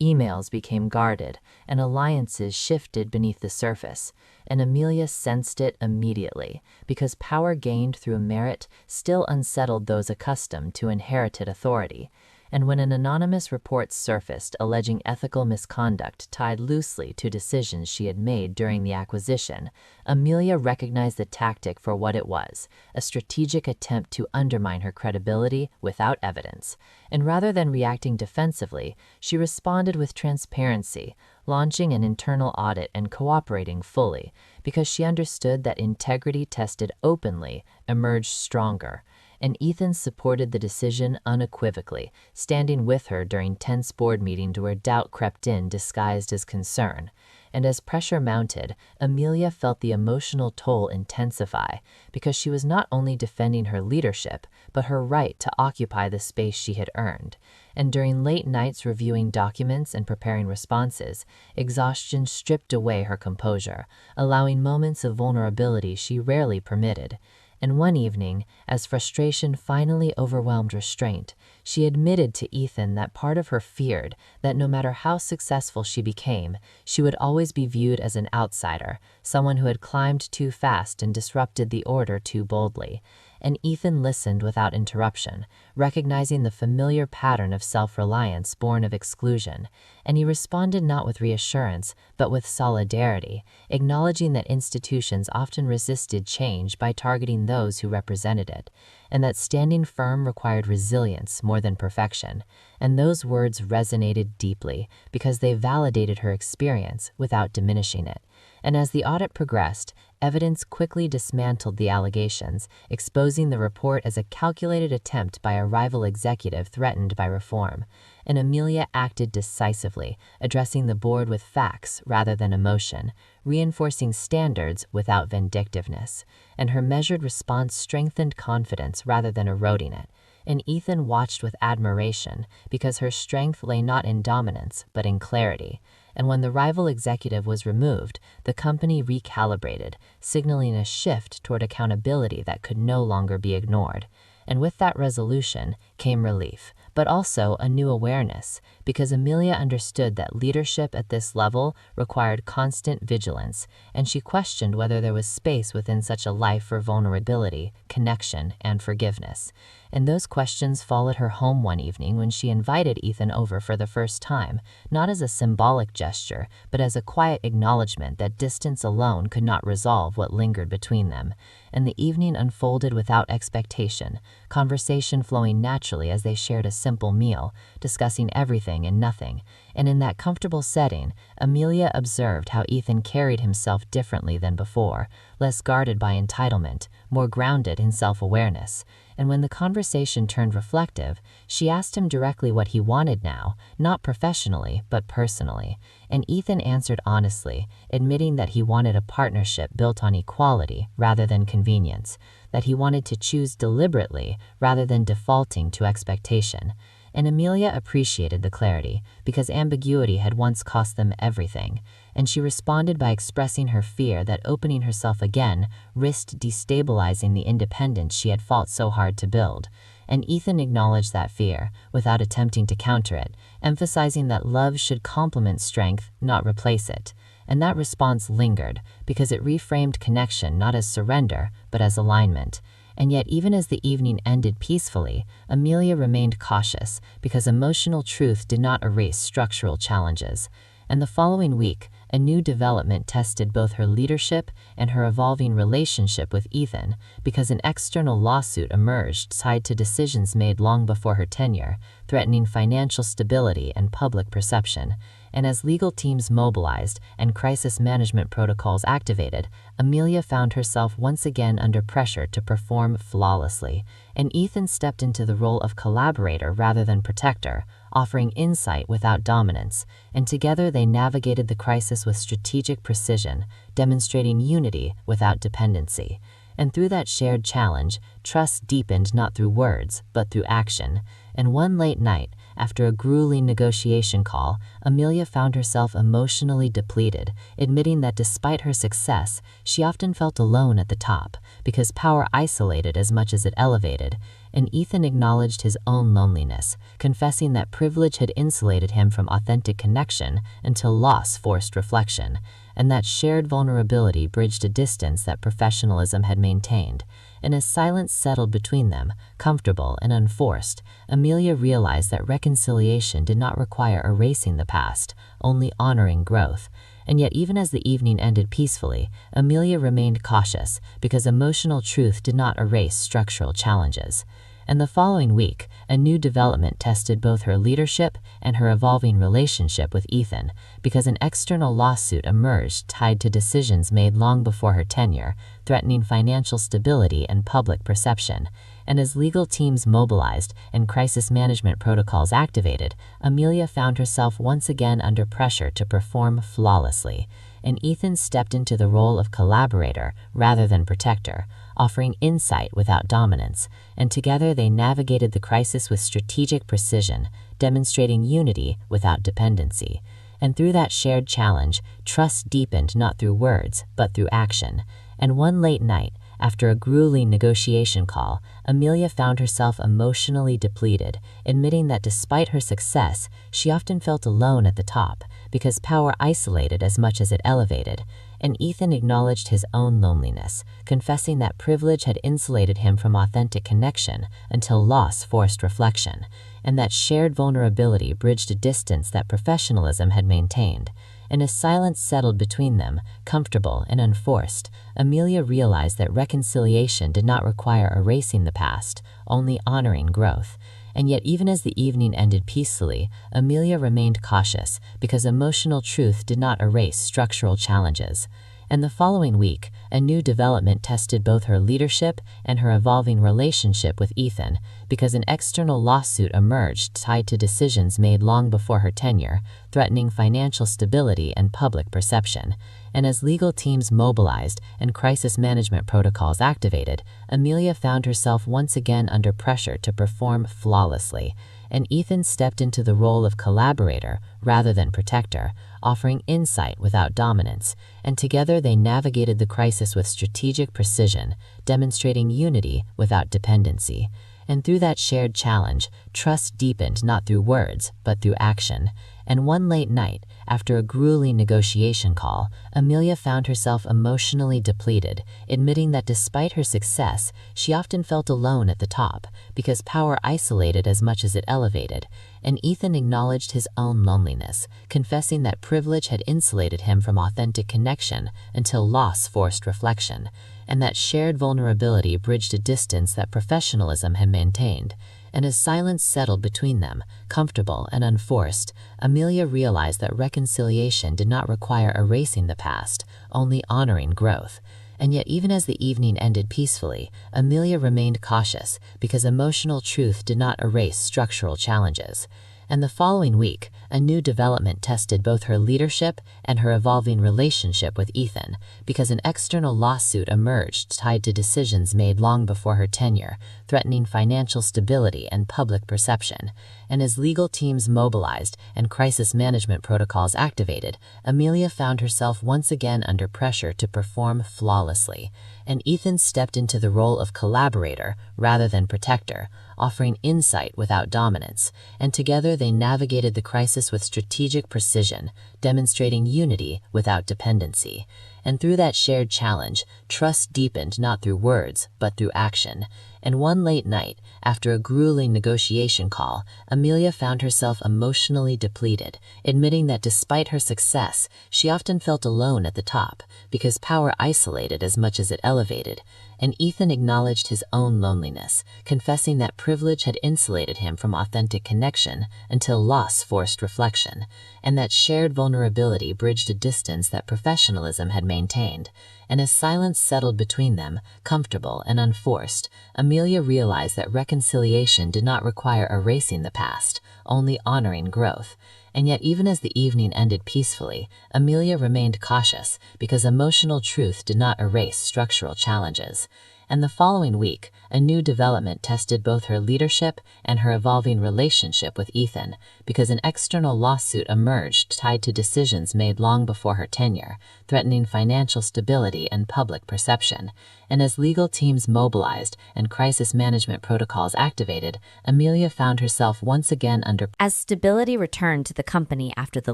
Emails became guarded, and alliances shifted beneath the surface, and Amelia sensed it immediately, because power gained through merit still unsettled those accustomed to inherited authority. And when an anonymous report surfaced alleging ethical misconduct tied loosely to decisions she had made during the acquisition, Amelia recognized the tactic for what it was, a strategic attempt to undermine her credibility without evidence. And rather than reacting defensively, she responded with transparency, launching an internal audit and cooperating fully, because she understood that integrity tested openly emerged stronger. And Ethan supported the decision unequivocally, standing with her during tense board meetings where doubt crept in disguised as concern. And as pressure mounted, Amelia felt the emotional toll intensify, because she was not only defending her leadership, but her right to occupy the space she had earned. And during late nights reviewing documents and preparing responses, exhaustion stripped away her composure, allowing moments of vulnerability she rarely permitted. And one evening, as frustration finally overwhelmed restraint, she admitted to Ethan that part of her feared that no matter how successful she became, she would always be viewed as an outsider, someone who had climbed too fast and disrupted the order too boldly. And Ethan listened without interruption, recognizing the familiar pattern of self-reliance born of exclusion, and he responded not with reassurance, but with solidarity, acknowledging that institutions often resisted change by targeting those who represented it, and that standing firm required resilience more than perfection. And those words resonated deeply, because they validated her experience without diminishing it. And as the audit progressed, evidence quickly dismantled the allegations, exposing the report as a calculated attempt by a rival executive threatened by reform. And Amelia acted decisively, addressing the board with facts rather than emotion, reinforcing standards without vindictiveness. And her measured response strengthened confidence rather than eroding it. And Ethan watched with admiration, because her strength lay not in dominance, but in clarity. And when the rival executive was removed, the company recalibrated, signaling a shift toward accountability that could no longer be ignored. And with that resolution came relief, but also a new awareness, because Amelia understood that leadership at this level required constant vigilance, and she questioned whether there was space within such a life for vulnerability, connection, and forgiveness. And those questions followed her home one evening when she invited Ethan over for the first time, not as a symbolic gesture, but as a quiet acknowledgement that distance alone could not resolve what lingered between them. And the evening unfolded without expectation, conversation flowing naturally as they shared a simple meal, discussing everything and nothing. And in that comfortable setting, Amelia observed how Ethan carried himself differently than before, less guarded by entitlement, more grounded in self-awareness. And when the conversation turned reflective, she asked him directly what he wanted now, not professionally, but personally. And Ethan answered honestly, admitting that he wanted a partnership built on equality rather than convenience, that he wanted to choose deliberately rather than defaulting to expectation. And Amelia appreciated the clarity, because ambiguity had once cost them everything, and she responded by expressing her fear that opening herself again risked destabilizing the independence she had fought so hard to build. And Ethan acknowledged that fear, without attempting to counter it, emphasizing that love should complement strength, not replace it. And that response lingered, because it reframed connection not as surrender, but as alignment. And yet, even as the evening ended peacefully, Amelia remained cautious, because emotional truth did not erase structural challenges. And the following week, a new development tested both her leadership and her evolving relationship with Ethan, because an external lawsuit emerged tied to decisions made long before her tenure, threatening financial stability and public perception. And as legal teams mobilized and crisis management protocols activated, Amelia found herself once again under pressure to perform flawlessly. And Ethan stepped into the role of collaborator rather than protector, offering insight without dominance. And together they navigated the crisis with strategic precision, demonstrating unity without dependency. And through that shared challenge, trust deepened not through words, but through action. And one late night, after a grueling negotiation call, Amelia found herself emotionally depleted, admitting that despite her success, she often felt alone at the top, because power isolated as much as it elevated. And Ethan acknowledged his own loneliness, confessing that privilege had insulated him from authentic connection until loss forced reflection, and that shared vulnerability bridged a distance that professionalism had maintained. And as silence settled between them, comfortable and unforced, Amelia realized that reconciliation did not require erasing the past, only honoring growth. And yet, even as the evening ended peacefully, Amelia remained cautious, because emotional truth did not erase structural challenges. And the following week, a new development tested both her leadership and her evolving relationship with Ethan, because an external lawsuit emerged tied to decisions made long before her tenure, threatening financial stability and public perception. And as legal teams mobilized and crisis management protocols activated, Amelia found herself once again under pressure to perform flawlessly. And Ethan stepped into the role of collaborator rather than protector, offering insight without dominance. And together they navigated the crisis with strategic precision, demonstrating unity without dependency. And through that shared challenge, trust deepened not through words, but through action. And one late night, after a grueling negotiation call, Amelia found herself emotionally depleted, admitting that despite her success, she often felt alone at the top, because power isolated as much as it elevated. And Ethan acknowledged his own loneliness, confessing that privilege had insulated him from authentic connection until loss forced reflection, and that shared vulnerability bridged a distance that professionalism had maintained. And as silence settled between them, comfortable and unforced, Amelia realized that reconciliation did not require erasing the past, only honoring growth. And yet, even as the evening ended peacefully, Amelia remained cautious, because emotional truth did not erase structural challenges. And the following week, a new development tested both her leadership and her evolving relationship with Ethan, because an external lawsuit emerged tied to decisions made long before her tenure, threatening financial stability and public perception. And as legal teams mobilized and crisis management protocols activated, Amelia found herself once again under pressure to perform flawlessly. And Ethan stepped into the role of collaborator rather than protector, offering insight without dominance. And together they navigated the crisis with strategic precision, demonstrating unity without dependency. And through that shared challenge, trust deepened not through words, but through action. And one late night, after a grueling negotiation call, Amelia found herself emotionally depleted, admitting that despite her success, she often felt alone at the top, because power isolated as much as it elevated. And Ethan acknowledged his own loneliness, confessing that privilege had insulated him from authentic connection until loss forced reflection, and that shared vulnerability bridged a distance that professionalism had maintained. And as silence settled between them, comfortable and unforced, Amelia realized that reconciliation did not require erasing the past, only honoring growth. And yet, even as the evening ended peacefully, Amelia remained cautious because emotional truth did not erase structural challenges. And the following week, a new development tested both her leadership and her evolving relationship with Ethan, because an external lawsuit emerged tied to decisions made long before her tenure, threatening financial stability and public perception. And as legal teams mobilized and crisis management protocols activated, Amelia found herself once again under pressure to perform flawlessly. And Ethan stepped into the role of collaborator rather than protector, offering insight without dominance, and together they navigated the crisis with strategic precision, demonstrating unity without dependency. And through that shared challenge, trust deepened not through words, but through action. And one late night, after a grueling negotiation call, Amelia found herself emotionally depleted, admitting that despite her success, she often felt alone at the top, because power isolated as much as it elevated. And Ethan acknowledged his own loneliness, confessing that privilege had insulated him from authentic connection until loss forced reflection, and that shared vulnerability bridged a distance that professionalism had maintained. And as silence settled between them, comfortable and unforced, Amelia realized that reconciliation did not require erasing the past, only honoring growth. And yet, even as the evening ended peacefully, Amelia remained cautious because emotional truth did not erase structural challenges. And the following week, a new development tested both her leadership and her evolving relationship with Ethan, because an external lawsuit emerged tied to decisions made long before her tenure, threatening financial stability and public perception. And as legal teams mobilized and crisis management protocols activated, Amelia found herself once again under. As stability returned to the company after the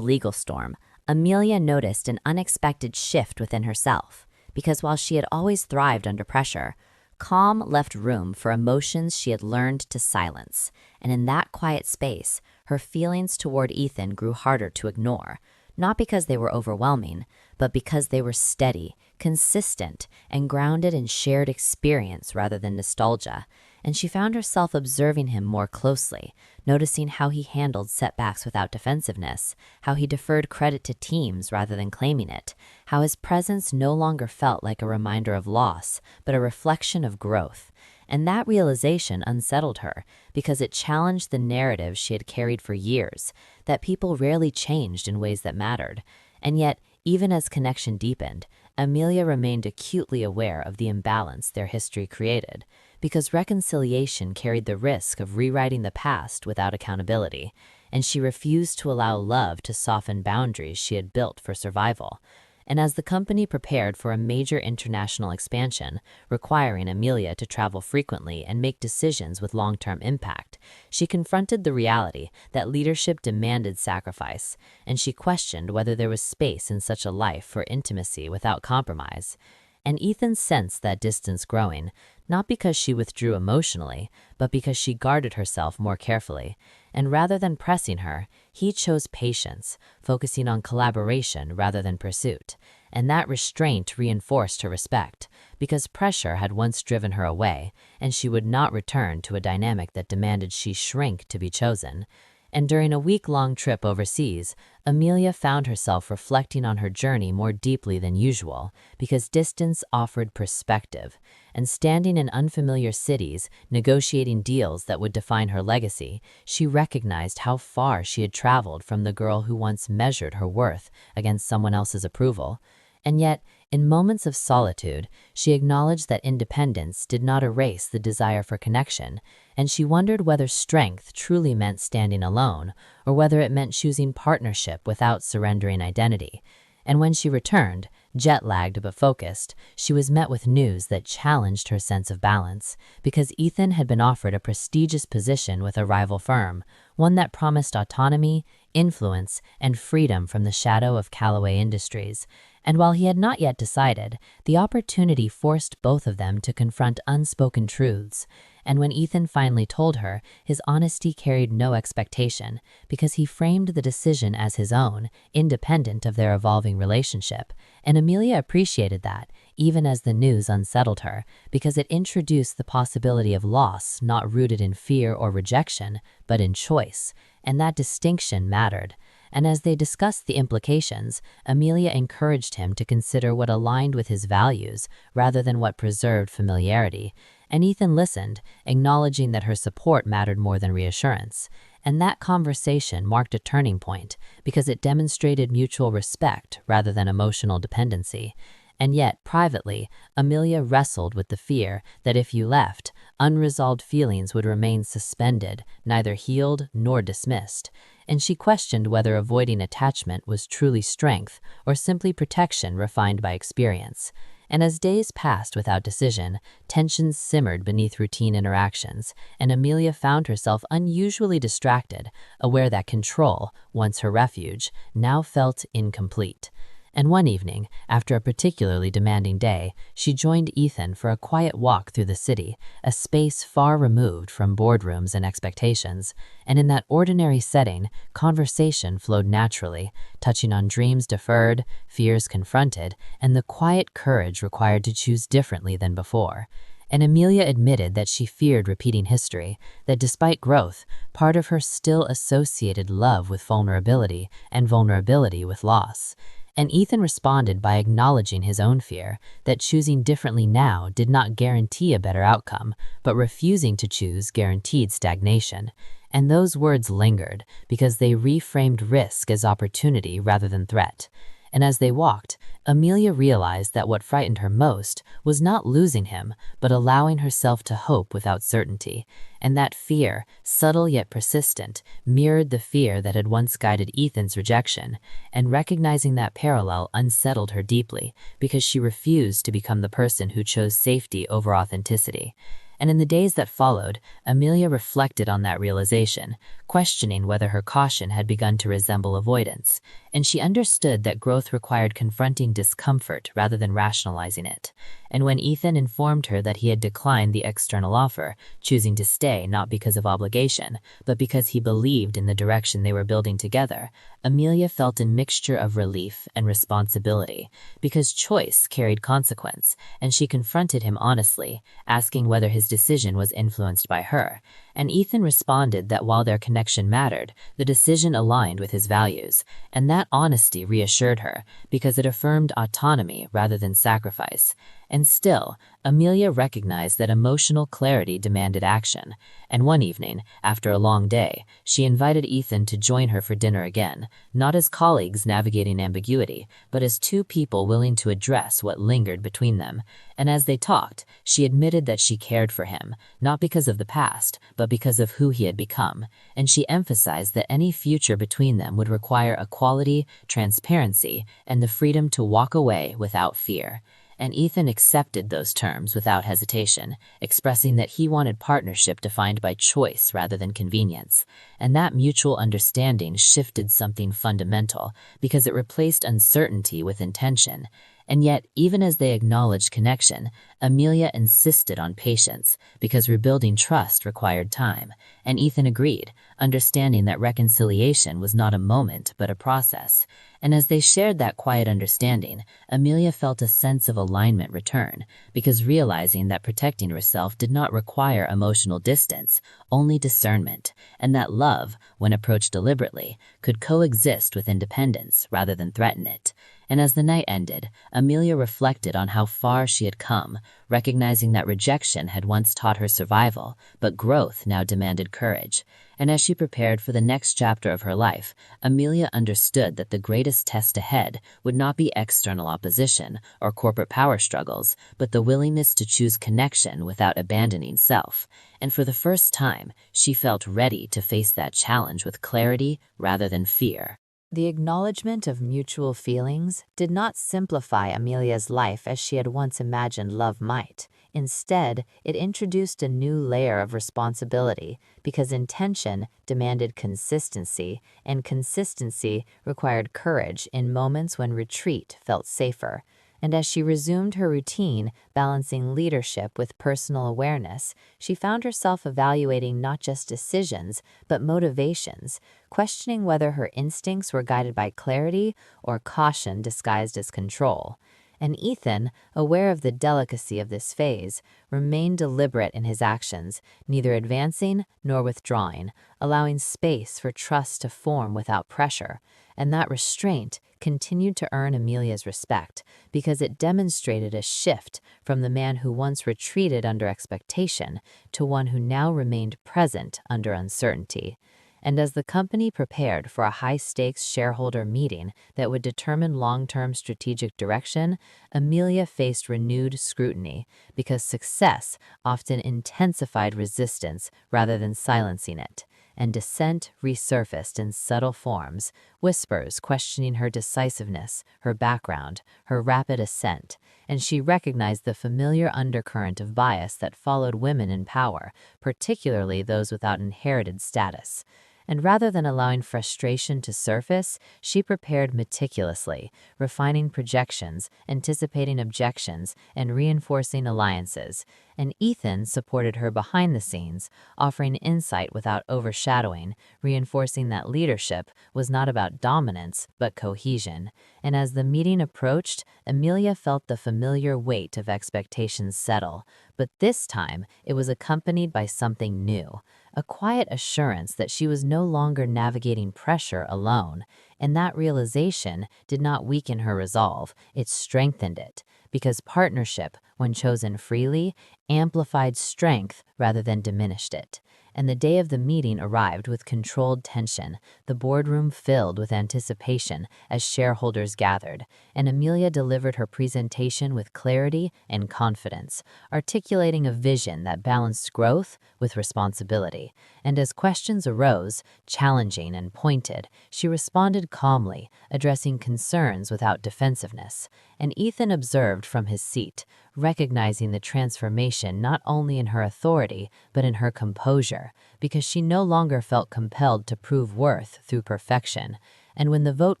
legal storm, Amelia noticed an unexpected shift within herself, because while she had always thrived under pressure, calm left room for emotions she had learned to silence, and in that quiet space, her feelings toward Ethan grew harder to ignore, not because they were overwhelming, but because they were steady, consistent, and grounded in shared experience rather than nostalgia. And she found herself observing him more closely, noticing how he handled setbacks without defensiveness, how he deferred credit to teams rather than claiming it, how his presence no longer felt like a reminder of loss, but a reflection of growth. And that realization unsettled her, because it challenged the narrative she had carried for years, that people rarely changed in ways that mattered. And yet, even as connection deepened, Amelia remained acutely aware of the imbalance their history created, because reconciliation carried the risk of rewriting the past without accountability, and she refused to allow love to soften boundaries she had built for survival. And as the company prepared for a major international expansion, requiring Amelia to travel frequently and make decisions with long-term impact, she confronted the reality that leadership demanded sacrifice, and she questioned whether there was space in such a life for intimacy without compromise. And Ethan sensed that distance growing, not because she withdrew emotionally, but because she guarded herself more carefully. And rather than pressing her, he chose patience, focusing on collaboration rather than pursuit. And that restraint reinforced her respect, because pressure had once driven her away, and she would not return to a dynamic that demanded she shrink to be chosen. And during a week-long trip overseas, Amelia found herself reflecting on her journey more deeply than usual, because distance offered perspective. And standing in unfamiliar cities, negotiating deals that would define her legacy, she recognized how far she had traveled from the girl who once measured her worth against someone else's approval. And yet, in moments of solitude, she acknowledged that independence did not erase the desire for connection, and she wondered whether strength truly meant standing alone, or whether it meant choosing partnership without surrendering identity. And when she returned, Jet-lagged but focused, she was met with news that challenged her sense of balance, because Ethan had been offered a prestigious position with a rival firm, one that promised autonomy, influence, and freedom from the shadow of Callaway Industries. And while he had not yet decided, the opportunity forced both of them to confront unspoken truths. And when Ethan finally told her, his honesty carried no expectation, because he framed the decision as his own, independent of their evolving relationship. And Amelia appreciated that, even as the news unsettled her, because it introduced the possibility of loss not rooted in fear or rejection, but in choice. And that distinction mattered. And as they discussed the implications, Amelia encouraged him to consider what aligned with his values rather than what preserved familiarity. And Ethan listened, acknowledging that her support mattered more than reassurance. And that conversation marked a turning point because it demonstrated mutual respect rather than emotional dependency. And yet, privately, Amelia wrestled with the fear that if you left, unresolved feelings would remain suspended, neither healed nor dismissed. And she questioned whether avoiding attachment was truly strength or simply protection refined by experience. And as days passed without decision, tensions simmered beneath routine interactions, and Amelia found herself unusually distracted, aware that control, once her refuge, now felt incomplete. And one evening, after a particularly demanding day, she joined Ethan for a quiet walk through the city, a space far removed from boardrooms and expectations. And in that ordinary setting, conversation flowed naturally, touching on dreams deferred, fears confronted, and the quiet courage required to choose differently than before. And Amelia admitted that she feared repeating history, that despite growth, part of her still associated love with vulnerability and vulnerability with loss. And Ethan responded by acknowledging his own fear that choosing differently now did not guarantee a better outcome, but refusing to choose guaranteed stagnation. And those words lingered because they reframed risk as opportunity rather than threat. And as they walked, Amelia realized that what frightened her most was not losing him, but allowing herself to hope without certainty. And that fear, subtle yet persistent, mirrored the fear that had once guided Ethan's rejection. And recognizing that parallel unsettled her deeply, because she refused to become the person who chose safety over authenticity. And in the days that followed, Amelia reflected on that realization, questioning whether her caution had begun to resemble avoidance. And she understood that growth required confronting discomfort rather than rationalizing it. And when Ethan informed her that he had declined the external offer, choosing to stay not because of obligation, but because he believed in the direction they were building together, Amelia felt a mixture of relief and responsibility, because choice carried consequence, and she confronted him honestly, asking whether his decision was influenced by her. And Ethan responded that while their connection mattered, the decision aligned with his values, and that honesty reassured her, because it affirmed autonomy rather than sacrifice. And still, Amelia recognized that emotional clarity demanded action, and one evening, after a long day, she invited Ethan to join her for dinner again, not as colleagues navigating ambiguity, but as two people willing to address what lingered between them. And as they talked, she admitted that she cared for him, not because of the past, but because of who he had become, and she emphasized that any future between them would require equality, transparency, and the freedom to walk away without fear. And Ethan accepted those terms without hesitation, expressing that he wanted partnership defined by choice rather than convenience. And that mutual understanding shifted something fundamental, because it replaced uncertainty with intention. And yet, even as they acknowledged connection, Amelia insisted on patience, because rebuilding trust required time. And Ethan agreed, understanding that reconciliation was not a moment but a process. And as they shared that quiet understanding, Amelia felt a sense of alignment return, because realizing that protecting herself did not require emotional distance, only discernment, and that love, when approached deliberately, could coexist with independence rather than threaten it. And as the night ended, Amelia reflected on how far she had come, recognizing that rejection had once taught her survival, but growth now demanded courage. And as she prepared for the next chapter of her life, Amelia understood that the greatest test ahead would not be external opposition or corporate power struggles, but the willingness to choose connection without abandoning self. And for the first time, she felt ready to face that challenge with clarity rather than fear. The acknowledgement of mutual feelings did not simplify Amelia's life as she had once imagined love might. Instead, it introduced a new layer of responsibility because intention demanded consistency, and consistency required courage in moments when retreat felt safer. And as she resumed her routine, balancing leadership with personal awareness, she found herself evaluating not just decisions, but motivations, questioning whether her instincts were guided by clarity or caution disguised as control. And Ethan, aware of the delicacy of this phase, remained deliberate in his actions, neither advancing nor withdrawing, allowing space for trust to form without pressure. And that restraint continued to earn Amelia's respect because it demonstrated a shift from the man who once retreated under expectation to one who now remained present under uncertainty. And as the company prepared for a high-stakes shareholder meeting that would determine long-term strategic direction, Amelia faced renewed scrutiny because success often intensified resistance rather than silencing it, and dissent resurfaced in subtle forms, whispers questioning her decisiveness, her background, her rapid ascent, and she recognized the familiar undercurrent of bias that followed women in power, particularly those without inherited status. And rather than allowing frustration to surface, she prepared meticulously, refining projections, anticipating objections, and reinforcing alliances. And Ethan supported her behind the scenes, offering insight without overshadowing, reinforcing that leadership was not about dominance, but cohesion. And as the meeting approached, Amelia felt the familiar weight of expectations settle. But this time, it was accompanied by something new, a quiet assurance that she was no longer navigating pressure alone. And that realization did not weaken her resolve, it strengthened it, because partnership, when chosen freely, amplified strength rather than diminished it. And the day of the meeting arrived with controlled tension, the boardroom filled with anticipation as shareholders gathered, and Amelia delivered her presentation with clarity and confidence, articulating a vision that balanced growth with responsibility. And as questions arose, challenging and pointed, she responded calmly, addressing concerns without defensiveness. And Ethan observed from his seat, recognizing the transformation not only in her authority, but in her composure, because she no longer felt compelled to prove worth through perfection. And when the vote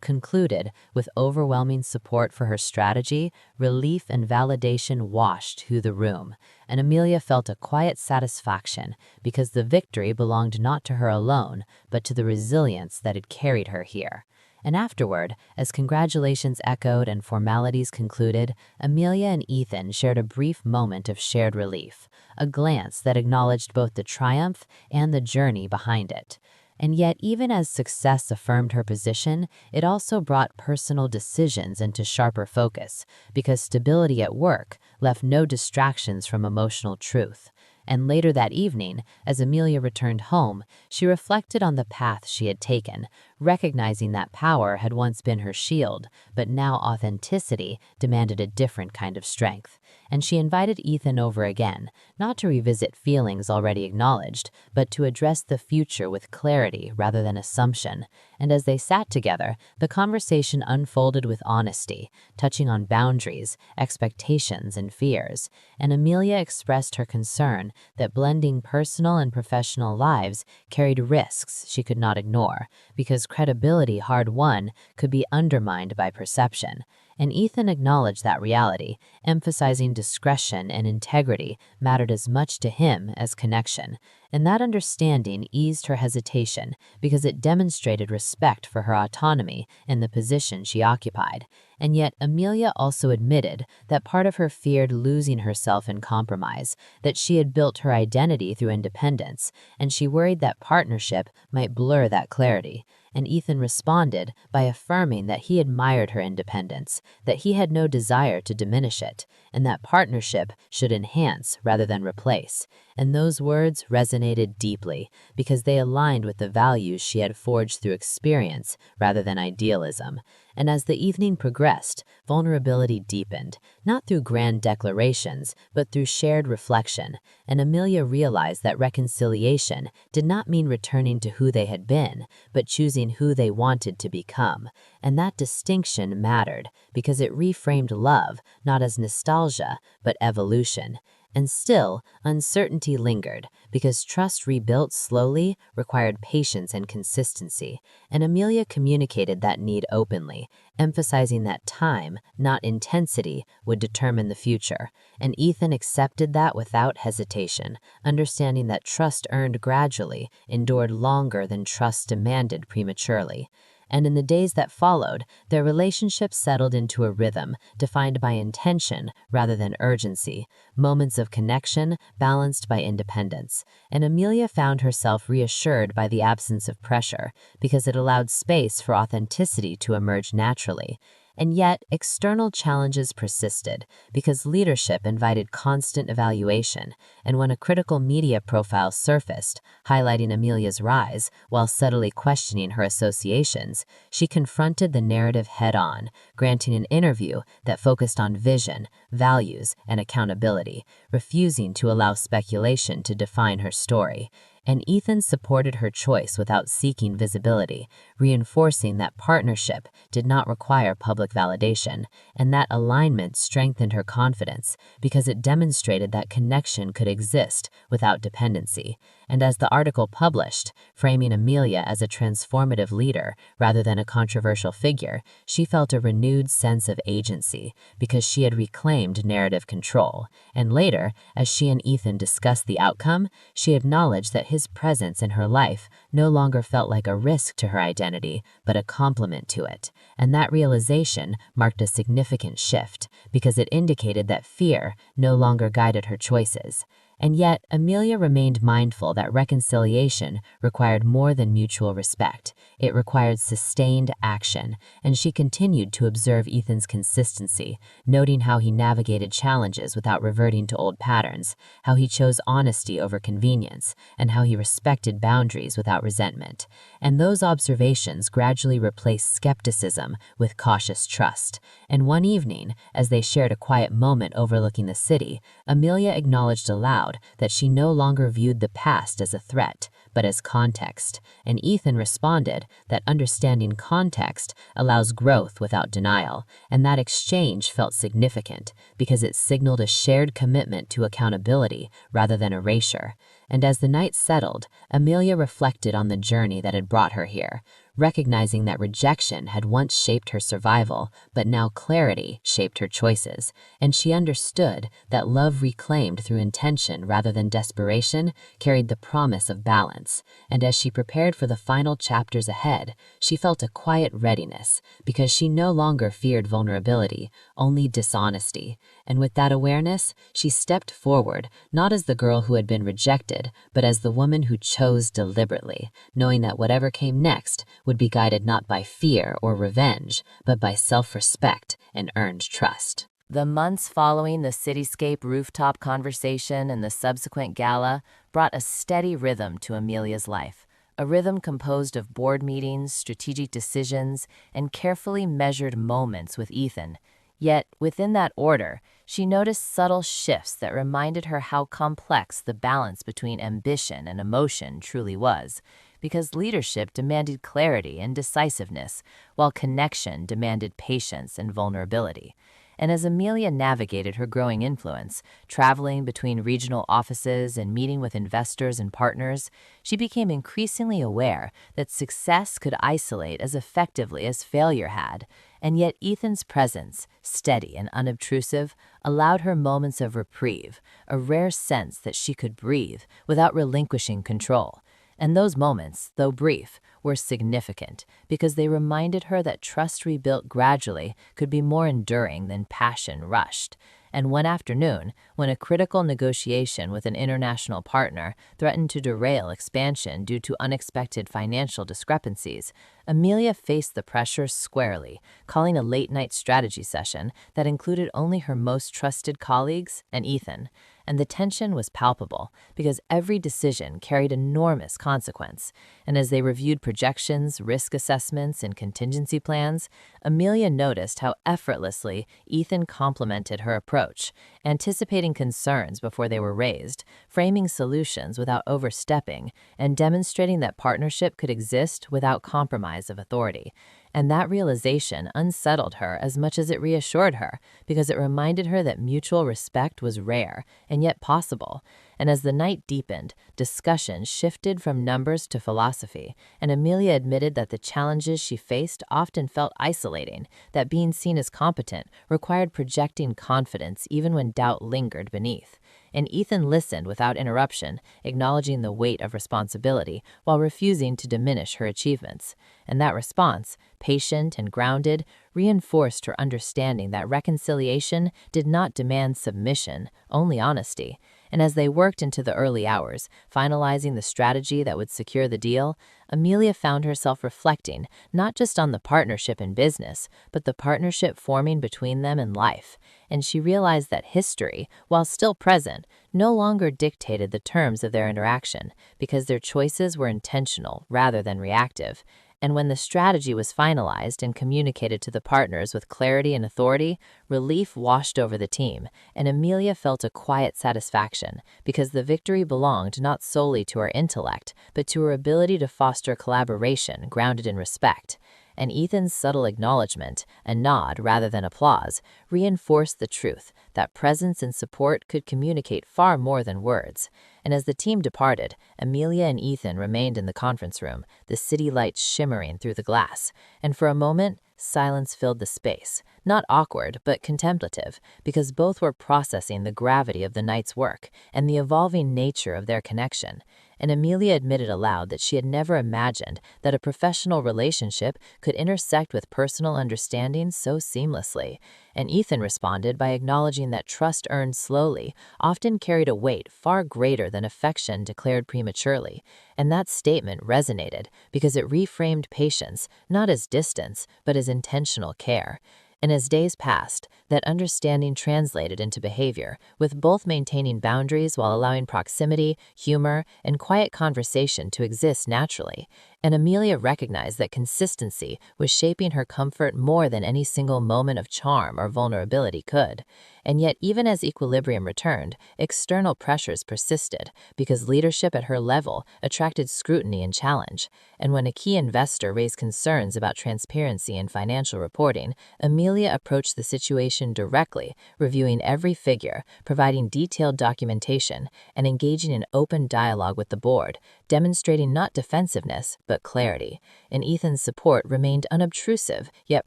concluded, with overwhelming support for her strategy, relief and validation washed through the room, and Amelia felt a quiet satisfaction because the victory belonged not to her alone, but to the resilience that had carried her here. And afterward, as congratulations echoed and formalities concluded, Amelia and Ethan shared a brief moment of shared relief, a glance that acknowledged both the triumph and the journey behind it. And yet, even as success affirmed her position, it also brought personal decisions into sharper focus, because stability at work left no distractions from emotional truth. And later that evening, as Amelia returned home, she reflected on the path she had taken, recognizing that power had once been her shield, but now authenticity demanded a different kind of strength. And she invited Ethan over again, not to revisit feelings already acknowledged, but to address the future with clarity rather than assumption. And as they sat together, the conversation unfolded with honesty, touching on boundaries, expectations, and fears. And Amelia expressed her concern that blending personal and professional lives carried risks she could not ignore, because credibility hard won could be undermined by perception. And Ethan acknowledged that reality, emphasizing discretion and integrity mattered as much to him as connection. And that understanding eased her hesitation because it demonstrated respect for her autonomy and the position she occupied. And yet Amelia also admitted that part of her feared losing herself in compromise, that she had built her identity through independence, and she worried that partnership might blur that clarity. And Ethan responded by affirming that he admired her independence, that he had no desire to diminish it, and that partnership should enhance rather than replace. And those words resonated deeply because they aligned with the values she had forged through experience rather than idealism. And as the evening progressed, vulnerability deepened, not through grand declarations, but through shared reflection. And Amelia realized that reconciliation did not mean returning to who they had been, but choosing who they wanted to become. And that distinction mattered because it reframed love not as nostalgia, but evolution. And still, uncertainty lingered because trust rebuilt slowly required patience and consistency. And Amelia communicated that need openly, emphasizing that time, not intensity, would determine the future. And Ethan accepted that without hesitation, understanding that trust earned gradually endured longer than trust demanded prematurely. And in the days that followed, their relationship settled into a rhythm defined by intention rather than urgency, moments of connection balanced by independence. And Amelia found herself reassured by the absence of pressure because it allowed space for authenticity to emerge naturally. And yet, external challenges persisted because leadership invited constant evaluation, and when a critical media profile surfaced, highlighting Amelia's rise while subtly questioning her associations, she confronted the narrative head-on, granting an interview that focused on vision, values, and accountability, refusing to allow speculation to define her story. And Ethan supported her choice without seeking visibility, reinforcing that partnership did not require public validation, and that alignment strengthened her confidence because it demonstrated that connection could exist without dependency. And as the article published, framing Amelia as a transformative leader rather than a controversial figure, she felt a renewed sense of agency because she had reclaimed narrative control. And later, as she and Ethan discussed the outcome, she acknowledged that his presence in her life no longer felt like a risk to her identity, but a complement to it. And that realization marked a significant shift because it indicated that fear no longer guided her choices. And yet, Amelia remained mindful that reconciliation required more than mutual respect. It required sustained action, and she continued to observe Ethan's consistency, noting how he navigated challenges without reverting to old patterns, how he chose honesty over convenience, and how he respected boundaries without resentment. And those observations gradually replaced skepticism with cautious trust. And one evening, as they shared a quiet moment overlooking the city, Amelia acknowledged aloud that she no longer viewed the past as a threat, but as context. And Ethan responded that understanding context allows growth without denial, and that exchange felt significant because it signaled a shared commitment to accountability rather than erasure. And as the night settled, Amelia reflected on the journey that had brought her here, recognizing that rejection had once shaped her survival, but now clarity shaped her choices. And she understood that love reclaimed through intention rather than desperation carried the promise of balance. And as she prepared for the final chapters ahead, she felt a quiet readiness because she no longer feared vulnerability, only dishonesty. And with that awareness, she stepped forward, not as the girl who had been rejected, but as the woman who chose deliberately, knowing that whatever came next would be guided not by fear or revenge, but by self-respect and earned trust. The months following the cityscape rooftop conversation and the subsequent gala brought a steady rhythm to Amelia's life, a rhythm composed of board meetings, strategic decisions, and carefully measured moments with Ethan. Yet, within that order, she noticed subtle shifts that reminded her how complex the balance between ambition and emotion truly was, because leadership demanded clarity and decisiveness, while connection demanded patience and vulnerability. And as Amelia navigated her growing influence, traveling between regional offices and meeting with investors and partners, she became increasingly aware that success could isolate as effectively as failure had. And yet Ethan's presence, steady and unobtrusive, allowed her moments of reprieve, a rare sense that she could breathe without relinquishing control. And those moments, though brief, were significant because they reminded her that trust rebuilt gradually could be more enduring than passion rushed. And one afternoon, when a critical negotiation with an international partner threatened to derail expansion due to unexpected financial discrepancies, Amelia faced the pressure squarely, calling a late-night strategy session that included only her most trusted colleagues and Ethan. And the tension was palpable because every decision carried enormous consequence. And as they reviewed projections, risk assessments, and contingency plans, Amelia noticed how effortlessly Ethan complemented her approach, anticipating concerns before they were raised, framing solutions without overstepping, and demonstrating that partnership could exist without compromise of authority. And that realization unsettled her as much as it reassured her, because it reminded her that mutual respect was rare and yet possible. And as the night deepened, discussion shifted from numbers to philosophy, and Amelia admitted that the challenges she faced often felt isolating, that being seen as competent required projecting confidence even when doubt lingered beneath. And Ethan listened without interruption, acknowledging the weight of responsibility while refusing to diminish her achievements. And that response, patient and grounded, reinforced her understanding that reconciliation did not demand submission, only honesty. And as they worked into the early hours, finalizing the strategy that would secure the deal, Amelia found herself reflecting not just on the partnership in business, but the partnership forming between them in life. And she realized that history, while still present, no longer dictated the terms of their interaction, because their choices were intentional rather than reactive. And when the strategy was finalized and communicated to the partners with clarity and authority, relief washed over the team, and Amelia felt a quiet satisfaction because the victory belonged not solely to her intellect, but to her ability to foster collaboration grounded in respect. And Ethan's subtle acknowledgement, a nod rather than applause, reinforced the truth that presence and support could communicate far more than words. And as the team departed, Amelia and Ethan remained in the conference room, the city lights shimmering through the glass. And for a moment, silence filled the space, not awkward, but contemplative, because both were processing the gravity of the night's work and the evolving nature of their connection. And Amelia admitted aloud that she had never imagined that a professional relationship could intersect with personal understanding so seamlessly. And Ethan responded by acknowledging that trust earned slowly often carried a weight far greater than affection declared prematurely. And that statement resonated because it reframed patience not as distance, but as intentional care. And as days passed, that understanding translated into behavior, with both maintaining boundaries while allowing proximity, humor, and quiet conversation to exist naturally. And Amelia recognized that consistency was shaping her comfort more than any single moment of charm or vulnerability could. And yet, even as equilibrium returned, external pressures persisted because leadership at her level attracted scrutiny and challenge. And when a key investor raised concerns about transparency in financial reporting, Amelia approached the situation directly, reviewing every figure, providing detailed documentation, and engaging in open dialogue with the board, demonstrating not defensiveness, but clarity. And Ethan's support remained unobtrusive, yet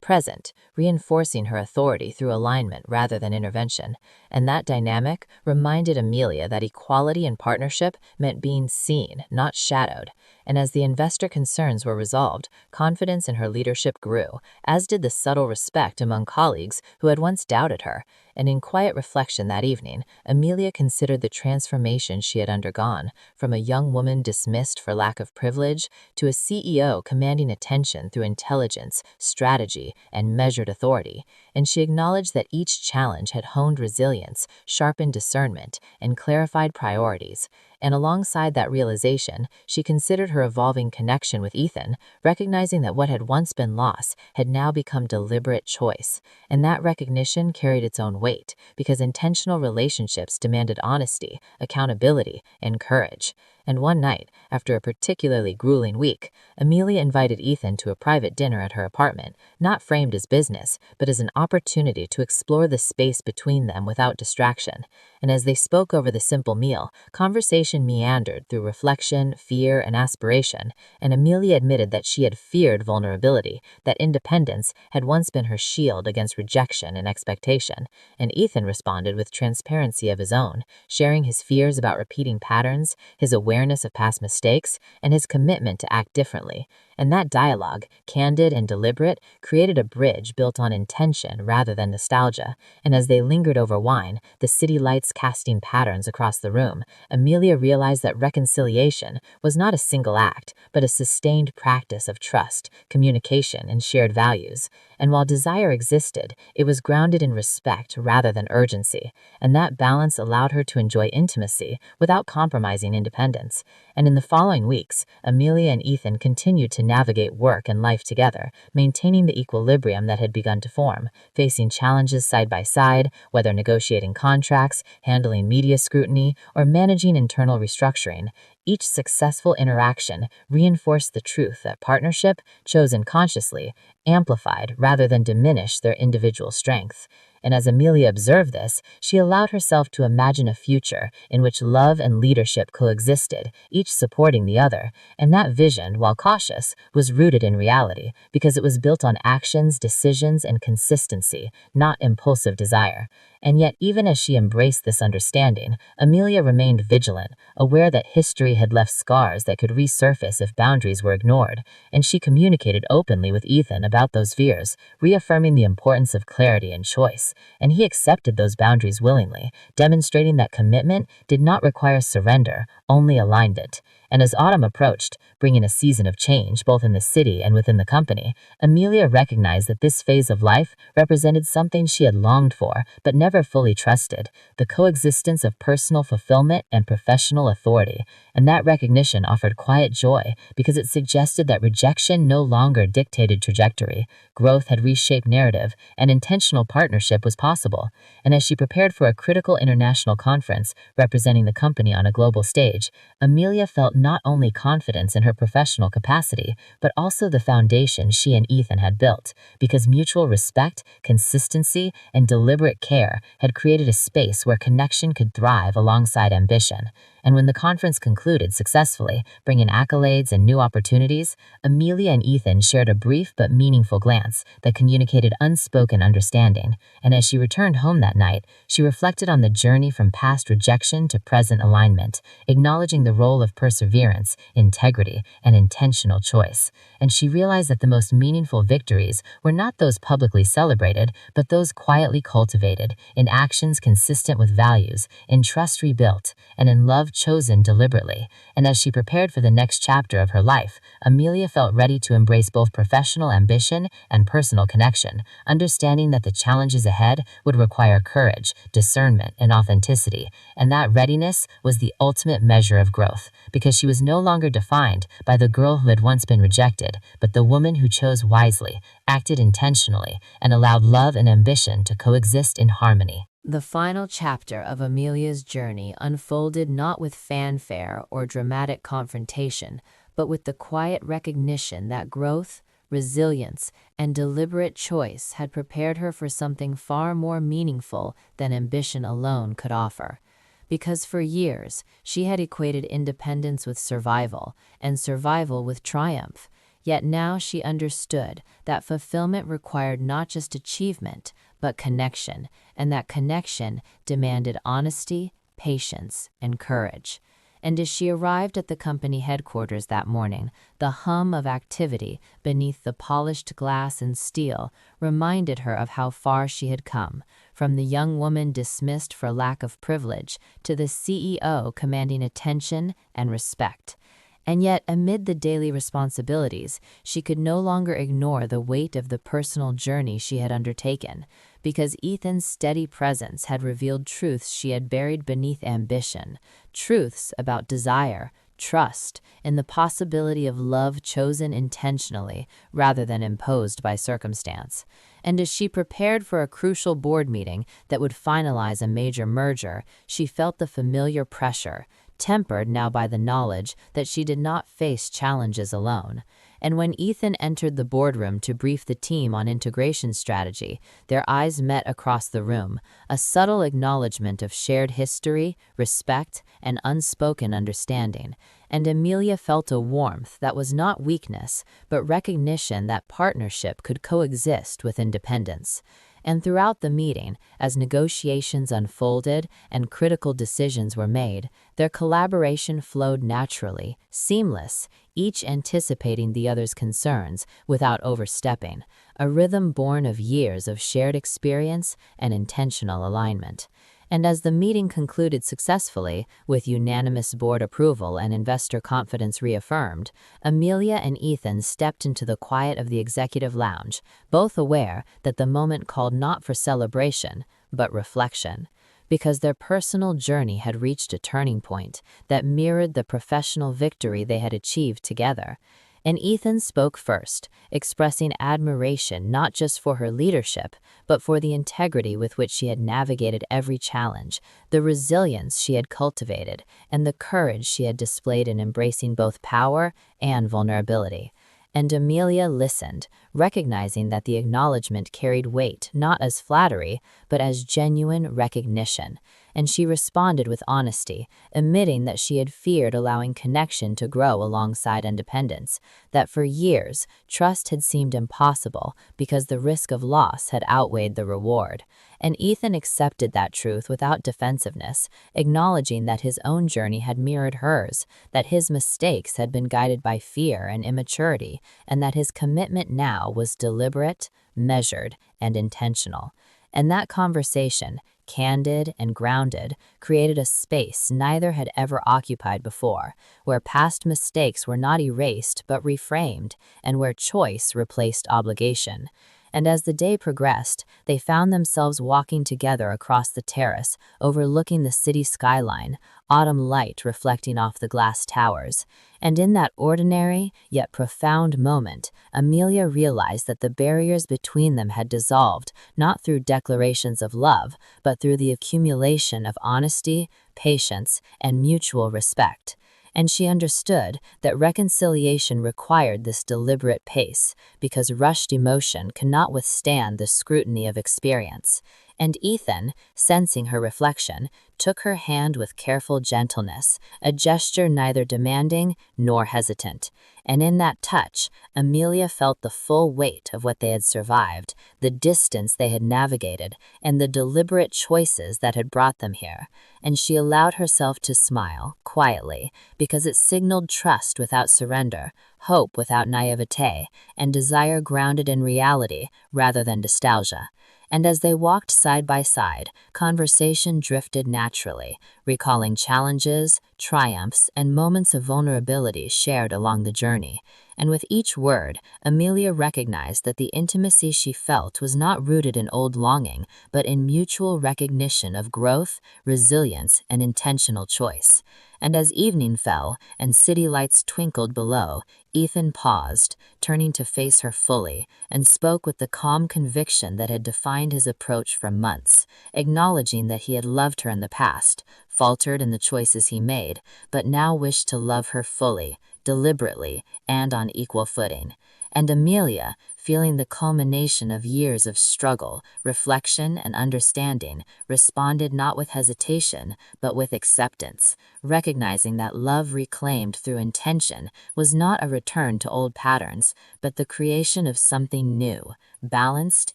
present, reinforcing her authority through alignment rather than intervention. And that dynamic reminded Amelia that equality in partnership meant being seen, not shadowed. And as the investor concerns were resolved, confidence in her leadership grew, as did the subtle respect among colleagues who had once doubted her. And in quiet reflection that evening, Amelia considered the transformation she had undergone, from a young woman dismissed for lack of privilege to a CEO commanding attention through intelligence, strategy, and measured authority. And she acknowledged that each challenge had honed resilience, sharpened discernment, and clarified priorities. And alongside that realization, she considered her evolving connection with Ethan, recognizing that what had once been loss had now become deliberate choice. And that recognition carried its own weight, because intentional relationships demanded honesty, accountability, and courage. And one night, after a particularly grueling week, Amelia invited Ethan to a private dinner at her apartment, not framed as business, but as an opportunity to explore the space between them without distraction. And as they spoke over the simple meal, conversation meandered through reflection, fear, and aspiration, and Amelia admitted that she had feared vulnerability, that independence had once been her shield against rejection and expectation. And Ethan responded with transparency of his own, sharing his fears about repeating patterns, his awareness of past mistakes, and his commitment to act differently. And that dialogue, candid and deliberate, created a bridge built on intention rather than nostalgia. And as they lingered over wine, the city lights casting patterns across the room, Amelia realized that reconciliation was not a single act, but a sustained practice of trust, communication, and shared values. And while desire existed, it was grounded in respect rather than urgency, and that balance allowed her to enjoy intimacy without compromising independence. And in the following weeks, Amelia and Ethan continued to navigate work and life together, maintaining the equilibrium that had begun to form, facing challenges side by side, whether negotiating contracts, handling media scrutiny, or managing internal restructuring. Each successful interaction reinforced the truth that partnership, chosen consciously, amplified rather than diminished their individual strengths. And as Amelia observed this, she allowed herself to imagine a future in which love and leadership coexisted, each supporting the other. And that vision, while cautious, was rooted in reality because it was built on actions, decisions, and consistency, not impulsive desire. And yet, even as she embraced this understanding, Amelia remained vigilant, aware that history had left scars that could resurface if boundaries were ignored. And she communicated openly with Ethan about those fears, reaffirming the importance of clarity and choice. And he accepted those boundaries willingly, demonstrating that commitment did not require surrender, only alignment. And as autumn approached, bringing a season of change both in the city and within the company, Amelia recognized that this phase of life represented something she had longed for but never fully trusted: the coexistence of personal fulfillment and professional authority. And that recognition offered quiet joy because it suggested that rejection no longer dictated trajectory, growth had reshaped narrative, and intentional partnership was possible. And as she prepared for a critical international conference representing the company on a global stage, Amelia felt not only confidence in her professional capacity, but also the foundation she and Ethan had built, because mutual respect, consistency, and deliberate care had created a space where connection could thrive alongside ambition. And when the conference concluded successfully, bringing accolades and new opportunities, Amelia and Ethan shared a brief but meaningful glance that communicated unspoken understanding. And as she returned home that night, she reflected on the journey from past rejection to present alignment, acknowledging the role of perseverance, integrity, and intentional choice. And she realized that the most meaningful victories were not those publicly celebrated, but those quietly cultivated, in actions consistent with values, in trust rebuilt, and in love chosen deliberately. And as she prepared for the next chapter of her life, Amelia felt ready to embrace both professional ambition and personal connection, understanding that the challenges ahead would require courage, discernment, and authenticity. And that readiness was the ultimate measure of growth, because she was no longer defined by the girl who had once been rejected, but the woman who chose wisely, acted intentionally, and allowed love and ambition to coexist in harmony. The final chapter of Amelia's journey unfolded not with fanfare or dramatic confrontation, but with the quiet recognition that growth, resilience, and deliberate choice had prepared her for something far more meaningful than ambition alone could offer. Because for years, she had equated independence with survival, and survival with triumph. Yet now she understood that fulfillment required not just achievement, but connection, and that connection demanded honesty, patience, and courage. And as she arrived at the company headquarters that morning, the hum of activity beneath the polished glass and steel reminded her of how far she had come, from the young woman dismissed for lack of privilege to the CEO commanding attention and respect. And yet, amid the daily responsibilities, she could no longer ignore the weight of the personal journey she had undertaken, because Ethan's steady presence had revealed truths she had buried beneath ambition, truths about desire, trust, and the possibility of love chosen intentionally rather than imposed by circumstance. And as she prepared for a crucial board meeting that would finalize a major merger, she felt the familiar pressure, tempered now by the knowledge that she did not face challenges alone. And when Ethan entered the boardroom to brief the team on integration strategy, their eyes met across the room, a subtle acknowledgement of shared history, respect, and unspoken understanding. And Amelia felt a warmth that was not weakness, but recognition that partnership could coexist with independence. And throughout the meeting, as negotiations unfolded and critical decisions were made, their collaboration flowed naturally, seamless, each anticipating the other's concerns without overstepping, a rhythm born of years of shared experience and intentional alignment. And as the meeting concluded successfully, with unanimous board approval and investor confidence reaffirmed, Amelia and Ethan stepped into the quiet of the executive lounge, both aware that the moment called not for celebration, but reflection. Because their personal journey had reached a turning point that mirrored the professional victory they had achieved together. And Ethan spoke first, expressing admiration not just for her leadership, but for the integrity with which she had navigated every challenge, the resilience she had cultivated, and the courage she had displayed in embracing both power and vulnerability. And Amelia listened, recognizing that the acknowledgement carried weight not as flattery, but as genuine recognition. And she responded with honesty, admitting that she had feared allowing connection to grow alongside independence, that for years, trust had seemed impossible because the risk of loss had outweighed the reward. And Ethan accepted that truth without defensiveness, acknowledging that his own journey had mirrored hers, that his mistakes had been guided by fear and immaturity, and that his commitment now was deliberate, measured, and intentional. And that conversation, candid and grounded, created a space neither had ever occupied before, where past mistakes were not erased but reframed, and where choice replaced obligation. And as the day progressed, they found themselves walking together across the terrace, overlooking the city skyline, autumn light reflecting off the glass towers. And in that ordinary, yet profound moment, Amelia realized that the barriers between them had dissolved, not through declarations of love, but through the accumulation of honesty, patience, and mutual respect. And she understood that reconciliation required this deliberate pace, because rushed emotion cannot withstand the scrutiny of experience. And Ethan, sensing her reflection, took her hand with careful gentleness, a gesture neither demanding nor hesitant. And in that touch, Amelia felt the full weight of what they had survived, the distance they had navigated, and the deliberate choices that had brought them here. And she allowed herself to smile, quietly, because it signaled trust without surrender, hope without naivete, and desire grounded in reality rather than nostalgia. And as they walked side by side, conversation drifted naturally, recalling challenges, triumphs, and moments of vulnerability shared along the journey. And with each word, Amelia recognized that the intimacy she felt was not rooted in old longing, but in mutual recognition of growth, resilience, and intentional choice. And as evening fell and city lights twinkled below, Ethan paused, turning to face her fully, and spoke with the calm conviction that had defined his approach for months, acknowledging that he had loved her in the past, faltered in the choices he made, but now wished to love her fully, deliberately, and on equal footing. And Amelia, feeling the culmination of years of struggle, reflection, and understanding, responded not with hesitation, but with acceptance, recognizing that love reclaimed through intention was not a return to old patterns, but the creation of something new, balanced,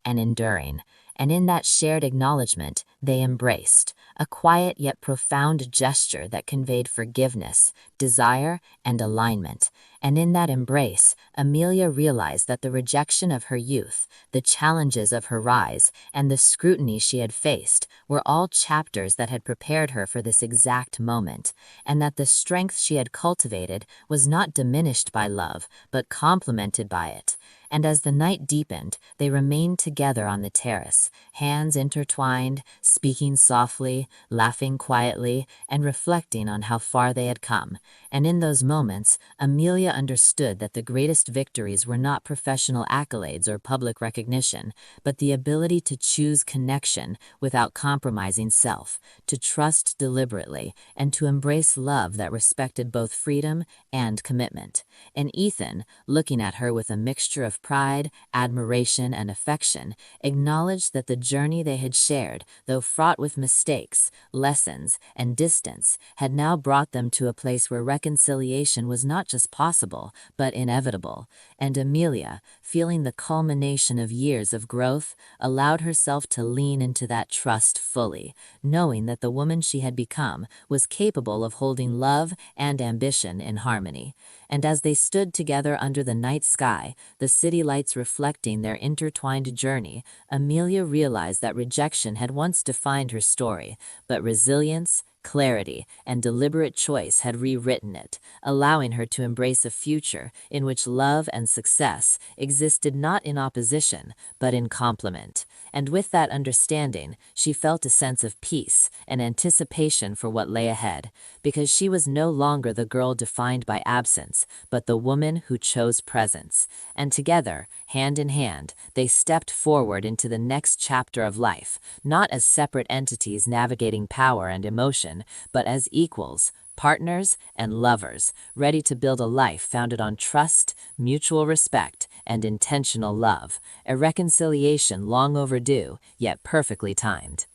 and enduring. And in that shared acknowledgement, they embraced, a quiet yet profound gesture that conveyed forgiveness, desire, and alignment. And in that embrace, Amelia realized that the rejection of her youth, the challenges of her rise, and the scrutiny she had faced were all chapters that had prepared her for this exact moment, and that the strength she had cultivated was not diminished by love, but complemented by it. And as the night deepened, they remained together on the terrace, hands intertwined, speaking softly, laughing quietly, and reflecting on how far they had come. And in those moments, Amelia understood that the greatest victories were not professional accolades or public recognition, but the ability to choose connection without compromising self, to trust deliberately, and to embrace love that respected both freedom and commitment. And Ethan, looking at her with a mixture of pride, admiration, and affection, acknowledged that the journey they had shared, though though fraught with mistakes, lessons, and distance, had now brought them to a place where reconciliation was not just possible, but inevitable. And Amelia, feeling the culmination of years of growth, allowed herself to lean into that trust fully, knowing that the woman she had become was capable of holding love and ambition in harmony. And as they stood together under the night sky, the city lights reflecting their intertwined journey, Amelia realized that rejection had once defined her story, but resilience, clarity, and deliberate choice had rewritten it, allowing her to embrace a future in which love and success existed not in opposition, but in complement. And with that understanding, she felt a sense of peace and anticipation for what lay ahead, because she was no longer the girl defined by absence, but the woman who chose presence. And together, hand in hand, they stepped forward into the next chapter of life, not as separate entities navigating power and emotion, but as equals, partners, and lovers, ready to build a life founded on trust, mutual respect, and intentional love, a reconciliation long overdue, yet perfectly timed.